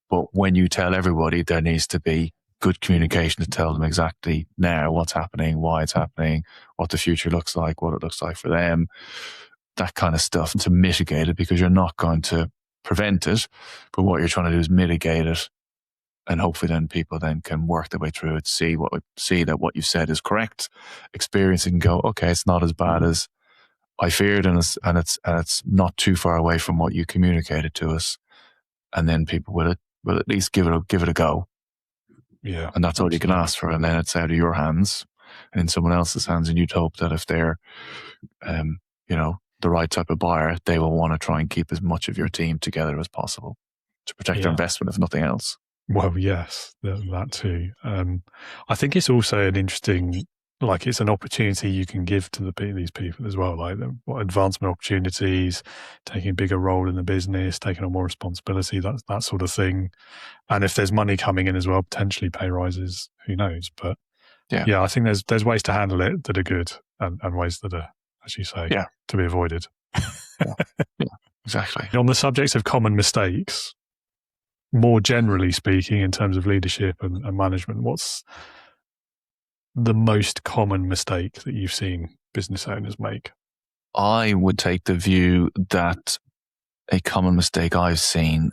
But when you tell everybody, there needs to be good communication to tell them exactly now what's happening, why it's happening, what the future looks like, what it looks like for them, that kind of stuff to mitigate it, because you're not going to prevent it, but what you're trying to do is mitigate it. And hopefully then people then can work their way through it, see that what you've said is correct, experience it and go, okay, it's not as bad as I feared, and it's not too far away from what you communicated to us. And then people will at least give it a go. Yeah. And that's all you can ask for. And then it's out of your hands and in someone else's hands. And you'd hope that if they're the right type of buyer, they will want to try and keep as much of your team together as possible to protect their investment, if nothing else. Well, yes, that too. I think it's also an interesting, it's an opportunity you can give to these people as well, like what advancement opportunities, taking a bigger role in the business, taking on more responsibility, that sort of thing. And if there's money coming in as well, potentially pay rises, who knows? But yeah, I think there's ways to handle it that are good and ways that are, as you say, to be avoided. Yeah, exactly. On the subject of common mistakes, more generally speaking, in terms of leadership and management, what's the most common mistake that you've seen business owners make? I would take the view that a common mistake I've seen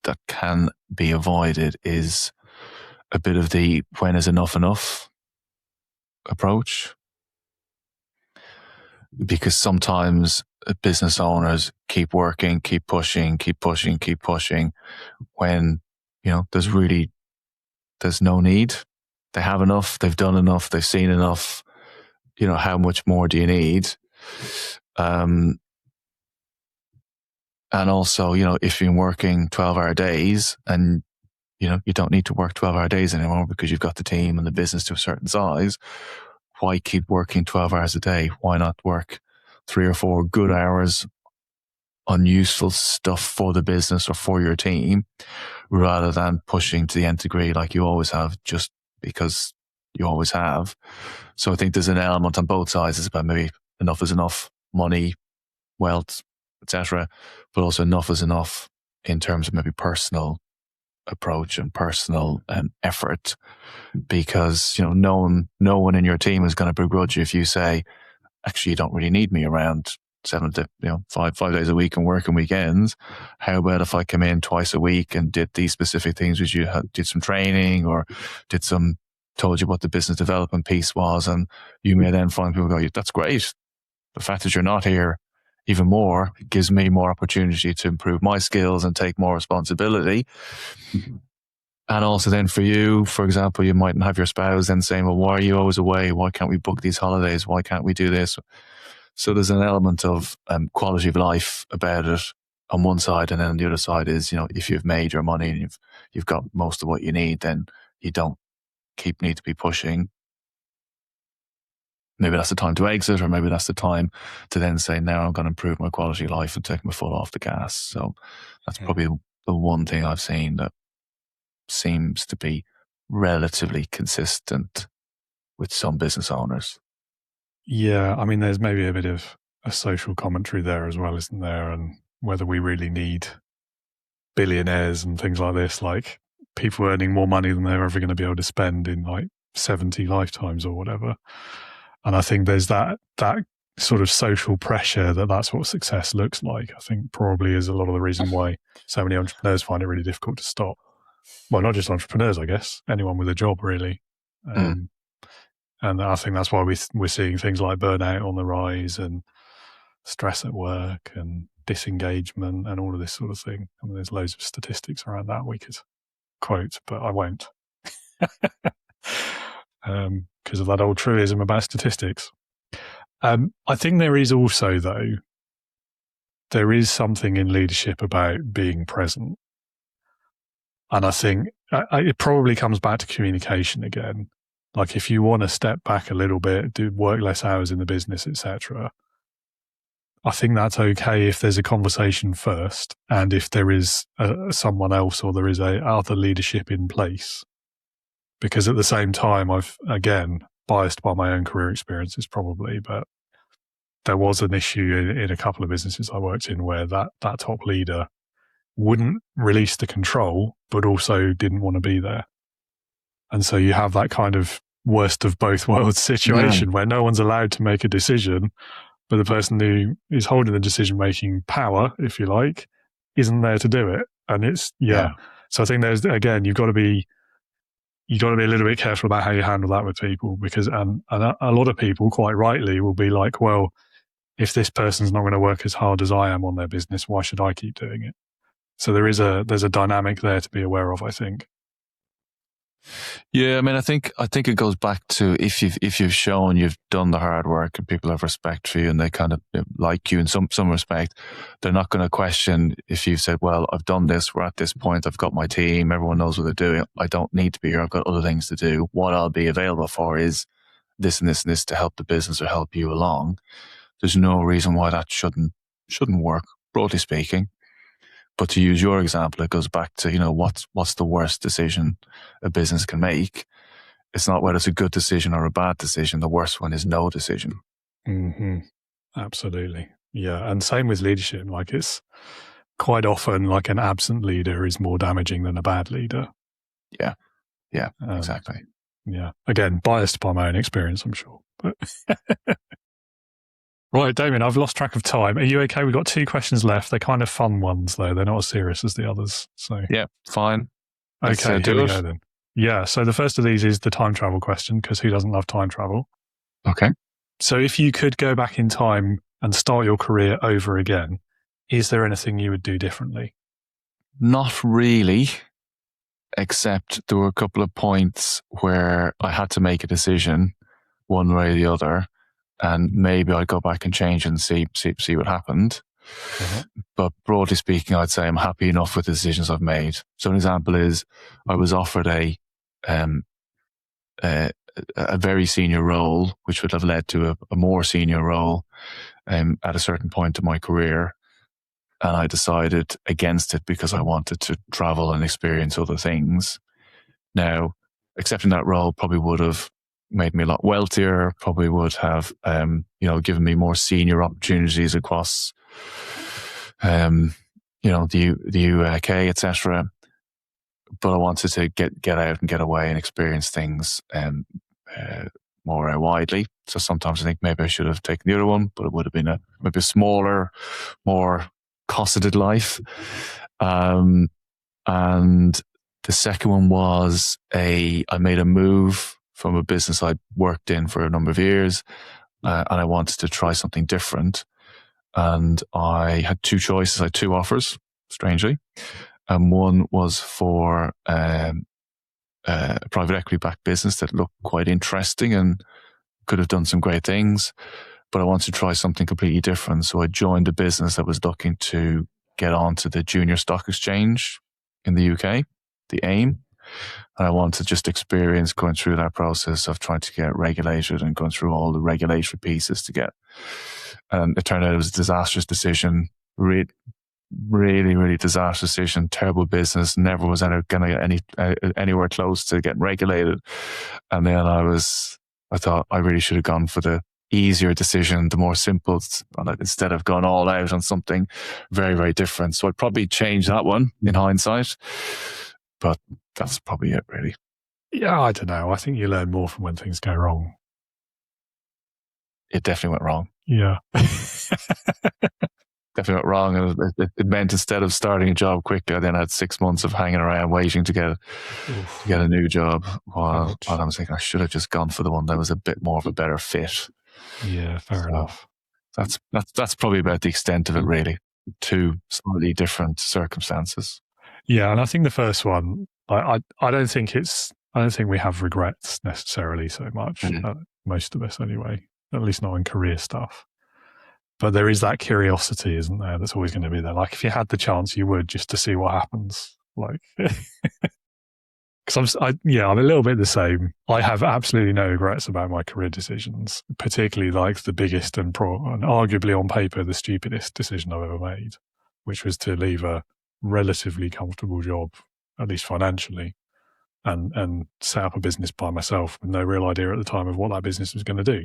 that can be avoided is a bit of the when is enough approach. Because sometimes business owners keep working, keep pushing when, there's no need. They have enough, they've done enough, they've seen enough. How much more do you need? And also, if you're working 12-hour days and, you don't need to work 12-hour days anymore because you've got the team and the business to a certain size, why keep working 12 hours a day? Why not work 3 or 4 good hours unuseful stuff for the business or for your team, rather than pushing to the nth degree like you always have, just because you always have. So I think there's an element on both sides. It's about maybe enough is enough, money, wealth, etc., but also enough is enough in terms of maybe personal approach and personal effort, because no one in your team is going to begrudge you if you say, actually, you don't really need me around 5 days a week and working weekends. How about if I come in twice a week and did these specific things with you, did some training or told you what the business development piece was, and you may then find people go, that's great. The fact that you're not here even more gives me more opportunity to improve my skills and take more responsibility. And also then for you, for example, you mightn't have your spouse then saying, well, why are you always away? Why can't we book these holidays? Why can't we do this? So there's an element of quality of life about it on one side. And then on the other side is, if you've made your money and you've got most of what you need, then you don't need to be pushing. Maybe that's the time to exit, or maybe that's the time to then say, now I'm going to improve my quality of life and take my foot off the gas. So that's probably the one thing I've seen that seems to be relatively consistent with some business owners. Yeah, I mean, there's maybe a bit of a social commentary there as well, isn't there? And whether we really need billionaires and things like this, like people earning more money than they're ever going to be able to spend in like 70 lifetimes or whatever. And I think there's that sort of social pressure that's what success looks like. I think probably is a lot of the reason why so many entrepreneurs find it really difficult to stop. Well, not just entrepreneurs, I guess, anyone with a job, really. And I think that's why we're seeing things like burnout on the rise and stress at work and disengagement and all of this sort of thing. I mean, there's loads of statistics around that we could quote, but I won't. Because of that old truism about statistics. I think there is also, though, there is something in leadership about being present. And I think it probably comes back to communication again. Like if you want to step back a little bit, work less hours in the business, etc., I think that's okay if there's a conversation first, and if there is someone else or there is other leadership in place. Because at the same time, I've, again, biased by my own career experiences probably, but there was an issue in a couple of businesses I worked in where that top leader wouldn't release the control, but also didn't want to be there. And so you have that kind of worst of both worlds situation where no one's allowed to make a decision, but the person who is holding the decision-making power, if you like, isn't there to do it. And it's, So I think there's, again, you've got to be a little bit careful about how you handle that with people, because and a lot of people, quite rightly, will be like, well, if this person's not going to work as hard as I am on their business, why should I keep doing it? So there's a dynamic there to be aware of, I think. Yeah, I mean, I think it goes back to if you've shown you've done the hard work and people have respect for you and they kind of like you in some respect, they're not going to question if you've said, well, I've done this, we're at this point, I've got my team, everyone knows what they're doing, I don't need to be here, I've got other things to do. What I'll be available for is this and this and this to help the business or help you along. There's no reason why that shouldn't work, broadly speaking. But to use your example, it goes back to, what's the worst decision a business can make? It's not whether it's a good decision or a bad decision. The worst one is no decision. Mm-hmm. Absolutely. Yeah. And same with leadership. Like it's quite often like an absent leader is more damaging than a bad leader. Yeah. Yeah, exactly. Yeah. Again, biased by my own experience, I'm sure. But right, Damian, I've lost track of time. Are you okay? We've got 2 questions left. They're kind of fun ones, though. They're not as serious as the others. So yeah, fine. Okay, here we go then. Yeah, so the first of these is the time travel question, because who doesn't love time travel? Okay. So if you could go back in time and start your career over again, is there anything you would do differently? Not really, except there were a couple of points where I had to make a decision one way or the other. And maybe I'd go back and change and see what happened. Mm-hmm. But broadly speaking, I'd say I'm happy enough with the decisions I've made. So an example is I was offered a very senior role, which would have led to a more senior role at a certain point in my career. and I decided against it because I wanted to travel and experience other things. Now, accepting that role probably would have made me a lot wealthier, probably would have, given me more senior opportunities across, the UK, etc. But I wanted to get out and get away and experience things more widely. So sometimes I think maybe I should have taken the other one, but it would have been maybe a smaller, more cosseted life. And the second one was I made a move from a business I'd worked in for a number of years, and I wanted to try something different. And I had two choices. I had two offers, strangely. And one was for a private equity-backed business that looked quite interesting and could have done some great things. But I wanted to try something completely different. So I joined a business that was looking to get onto the junior stock exchange in the UK, the AIM. And I wanted to just experience going through that process of trying to get regulated and going through all the regulatory pieces to get. And it turned out it was a disastrous decision, really, really disastrous decision, terrible business, never was going to get anywhere close to getting regulated. And then I thought I really should have gone for the easier decision, the more simple, instead of going all out on something very, very different. So I'd probably change that one in hindsight, but that's probably it, really. Yeah, I don't know. I think you learn more from when things go wrong. It definitely went wrong. Yeah. Definitely went wrong. And it meant instead of starting a job quickly, I then had 6 months of hanging around waiting to get a new job. While I was thinking I should have just gone for the one that was a bit more of a better fit. Yeah, fair enough. That's probably about the extent of it, really. Two slightly different circumstances. Yeah, and I think the first one, I don't think we have regrets necessarily so much. Most of us, anyway. At least not in career stuff. But there is that curiosity, isn't there? That's always going to be there. Like if you had the chance, you would, just to see what happens. Like, because I'm a little bit the same. I have absolutely no regrets about my career decisions, particularly like the biggest and arguably on paper the stupidest decision I've ever made, which was to leave a relatively comfortable job, at least financially, and set up a business by myself with no real idea at the time of what that business was going to do.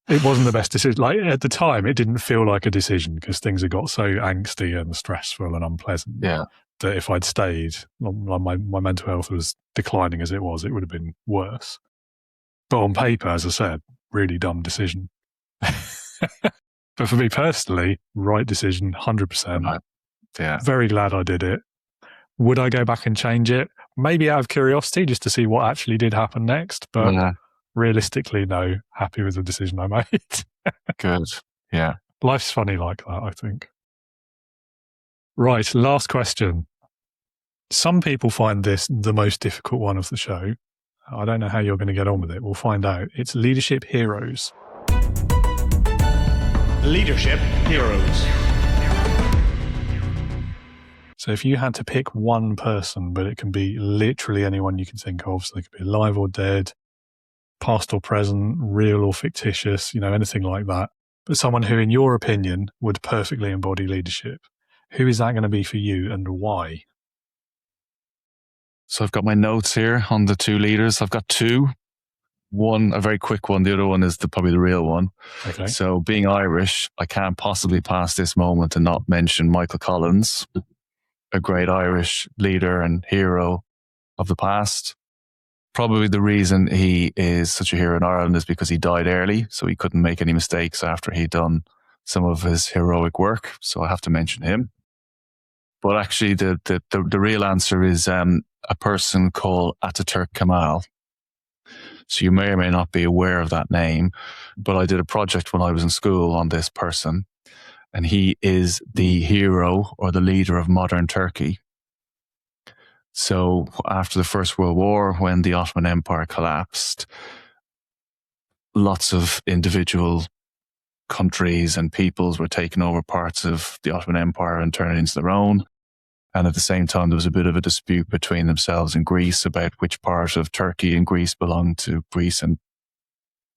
It wasn't the best decision. Like at the time, it didn't feel like a decision because things had got so angsty and stressful and unpleasant. Yeah. That if I'd stayed, my mental health was declining as it was, it would have been worse. But on paper, as I said, really dumb decision. But for me personally, right decision, 100%. Right. Yeah. Very glad I did it. Would I go back and change it? Maybe out of curiosity, just to see what actually did happen next. But realistically, no. Happy with the decision I made. Good. Yeah. Life's funny like that, I think. Right. Last question. Some people find this the most difficult one of the show. I don't know how you're going to get on with it. We'll find out. It's leadership heroes. Leadership heroes. So if you had to pick one person, but it can be literally anyone you can think of, so they could be alive or dead, past or present, real or fictitious, anything like that, but someone who, in your opinion, would perfectly embody leadership, who is that going to be for you and why? So I've got my notes here on the two leaders. I've got two. One, a very quick one. The other one is probably the real one. Okay. So being Irish, I can't possibly pass this moment and not mention Michael Collins, a great Irish leader and hero of the past. Probably the reason he is such a hero in Ireland is because he died early, so he couldn't make any mistakes after he'd done some of his heroic work. So I have to mention him. But actually, the real answer is a person called Ataturk Kemal. So you may or may not be aware of that name, but I did a project when I was in school on this person. And he is the hero or the leader of modern Turkey. So after the First World War, when the Ottoman Empire collapsed, lots of individual countries and peoples were taking over parts of the Ottoman Empire and turning it into their own. And at the same time, there was a bit of a dispute between themselves and Greece about which part of Turkey and Greece belonged to Greece and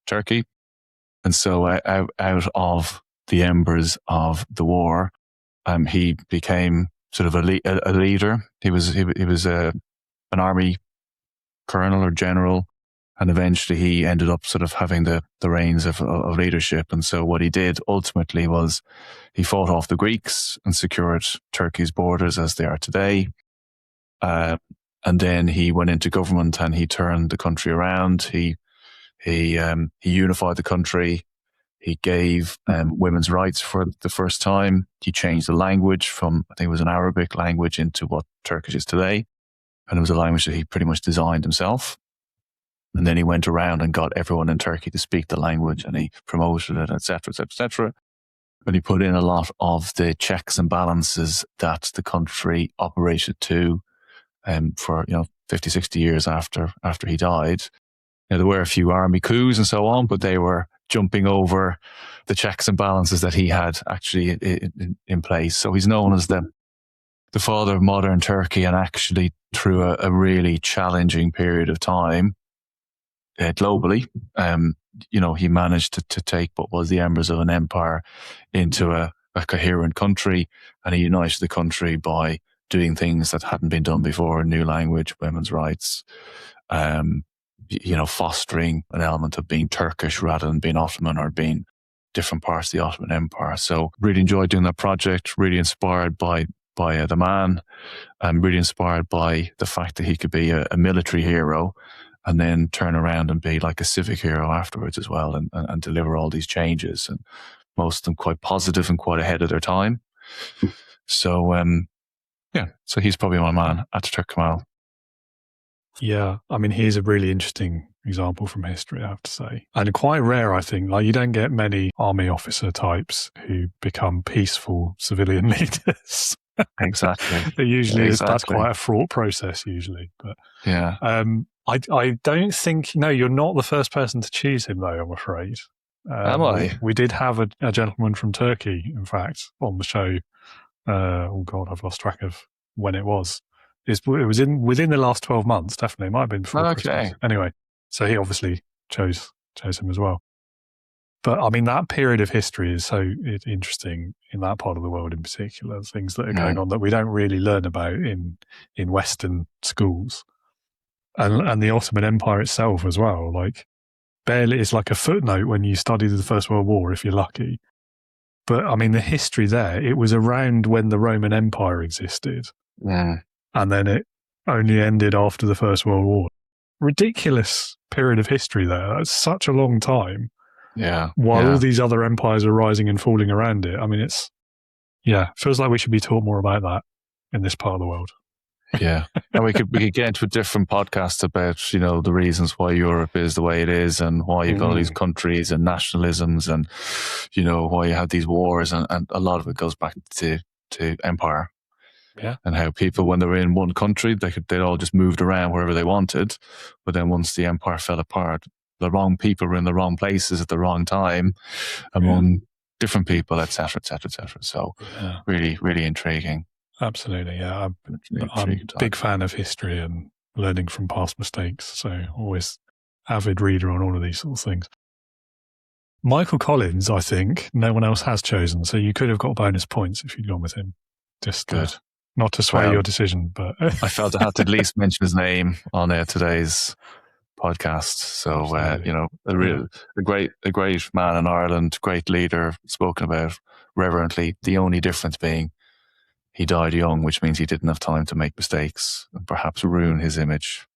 Turkey. And so out of the embers of the war, he became sort of a leader. He was an army colonel or general, and eventually he ended up sort of having the reins of leadership. And so what he did ultimately was he fought off the Greeks and secured Turkey's borders as they are today. And then he went into government and he turned the country around. He unified the country. He gave women's rights for the first time. He changed the language from, I think it was an Arabic language, into what Turkish is today. And it was a language that he pretty much designed himself. And then he went around and got everyone in Turkey to speak the language, and he promoted it, etc., etc., etc. And he put in a lot of the checks and balances that the country operated to for 50, 60 years after he died. Now, there were a few army coups and so on, but they were jumping over the checks and balances that he had actually in place. So he's known as the father of modern Turkey, and actually through a really challenging period of time globally, he managed to take what was the embers of an empire into a coherent country, and he united the country by doing things that hadn't been done before: a new language, women's rights, fostering an element of being Turkish rather than being Ottoman or being different parts of the Ottoman Empire. So really enjoyed doing that project, really inspired by the man, and really inspired by the fact that he could be a military hero and then turn around and be like a civic hero afterwards as well, and deliver all these changes, and most of them quite positive and quite ahead of their time. So, so he's probably my man, Ataturk Kemal. Yeah, I mean, he's a really interesting example from history, I have to say. And quite rare, I think. Like, you don't get many army officer types who become peaceful civilian leaders. Exactly. That's quite a fraught process usually. But yeah. I don't think, no, you're not the first person to choose him, though, I'm afraid. Am I? We did have a gentleman from Turkey, in fact, on the show. I've lost track of when it was. It was within the last 12 months, definitely. It might have been before Christmas. Anyway, so he obviously chose him as well. But I mean, that period of history is so interesting in that part of the world in particular, things that are going on that we don't really learn about in Western schools. And the Ottoman Empire itself as well, like barely, it's like a footnote when you study the First World War, if you're lucky. But I mean, the history there, it was around when the Roman Empire existed. Yeah. And then it only ended after the First World War. Ridiculous period of history there. That's such a long time. Yeah. While all these other empires are rising and falling around it. I mean, feels like we should be taught more about that in this part of the world. Yeah. And we could get into a different podcast about, the reasons why Europe is the way it is, and why you've got all these countries and nationalisms, and, why you have these wars, and a lot of it goes back to empire. Yeah. And how people, when they were in one country, they'd all just moved around wherever they wanted. But then once the empire fell apart, the wrong people were in the wrong places at the wrong time among different people, et cetera, et cetera, et cetera. So really, really intriguing. Absolutely, yeah. I'm a big fan of history and learning from past mistakes. So always avid reader on all of these sorts of things. Michael Collins, I think, no one else has chosen. So you could have got bonus points if you'd gone with him. Just good. Not to sway your decision, but I felt I had to at least mention his name on today's podcast. So a great man in Ireland, great leader, spoken about reverently. The only difference being he died young, which means he didn't have time to make mistakes and perhaps ruin his image.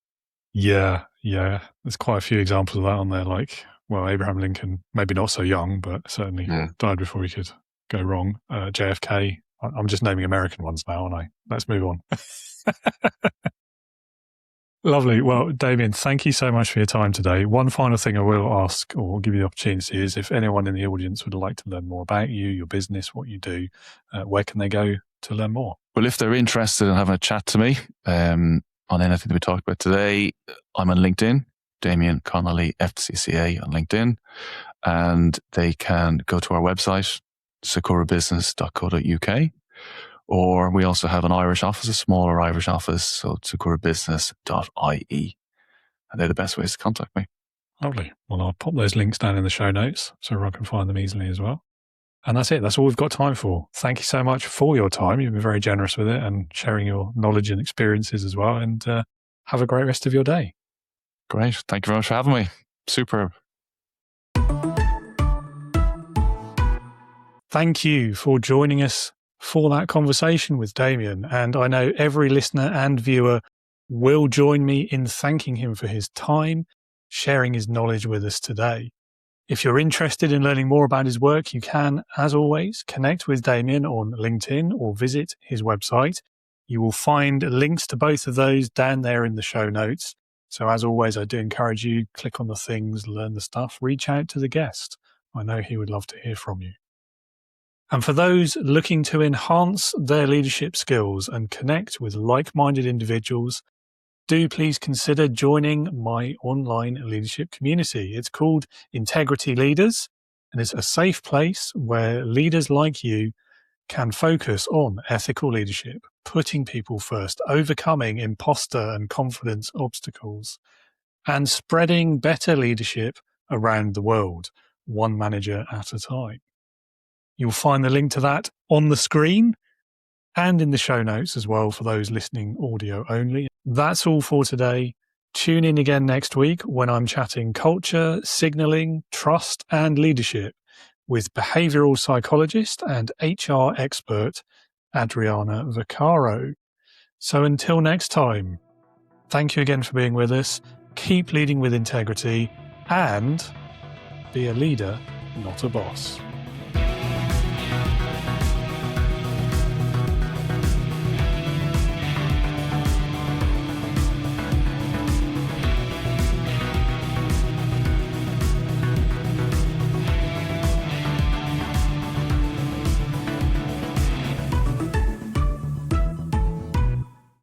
Yeah. There's quite a few examples of that on there. Like, Abraham Lincoln, maybe not so young, but certainly died before he could go wrong. JFK. I'm just naming American ones now, aren't I? Let's move on. Lovely. Well, Damian, thank you so much for your time today. One final thing I will ask, or give you the opportunity, is if anyone in the audience would like to learn more about you, your business, what you do, where can they go to learn more? Well, if they're interested in having a chat to me on anything that we talked about today, I'm on LinkedIn, Damian Connolly, FCCA on LinkedIn, and they can go to our website, sakurabusiness.co.uk, or we also have an Irish office, a smaller Irish office, so sakurabusiness.ie, and they're the best ways to contact me. Lovely. Well, I'll pop those links down in the show notes so everyone can find them easily as well. And that's it. That's all we've got time for. Thank you so much for your time. You've been very generous with it and sharing your knowledge and experiences as well. And have a great rest of your day. Great. Thank you very much for having me. Superb. Thank you for joining us for that conversation with Damian. And I know every listener and viewer will join me in thanking him for his time, sharing his knowledge with us today. If you're interested in learning more about his work, you can, as always, connect with Damian on LinkedIn or visit his website. You will find links to both of those down there in the show notes. So as always, I do encourage you, click on the things, learn the stuff, reach out to the guest. I know he would love to hear from you. And for those looking to enhance their leadership skills and connect with like-minded individuals, do please consider joining my online leadership community. It's called Integrity Leaders, and it's a safe place where leaders like you can focus on ethical leadership, putting people first, overcoming imposter and confidence obstacles, and spreading better leadership around the world, one manager at a time. You'll find the link to that on the screen and in the show notes as well for those listening audio only. That's all for today. Tune in again next week when I'm chatting culture, signaling, trust, and leadership with behavioral psychologist and HR expert Adriana Vaccaro. So until next time, thank you again for being with us. Keep leading with integrity and be a leader, not a boss.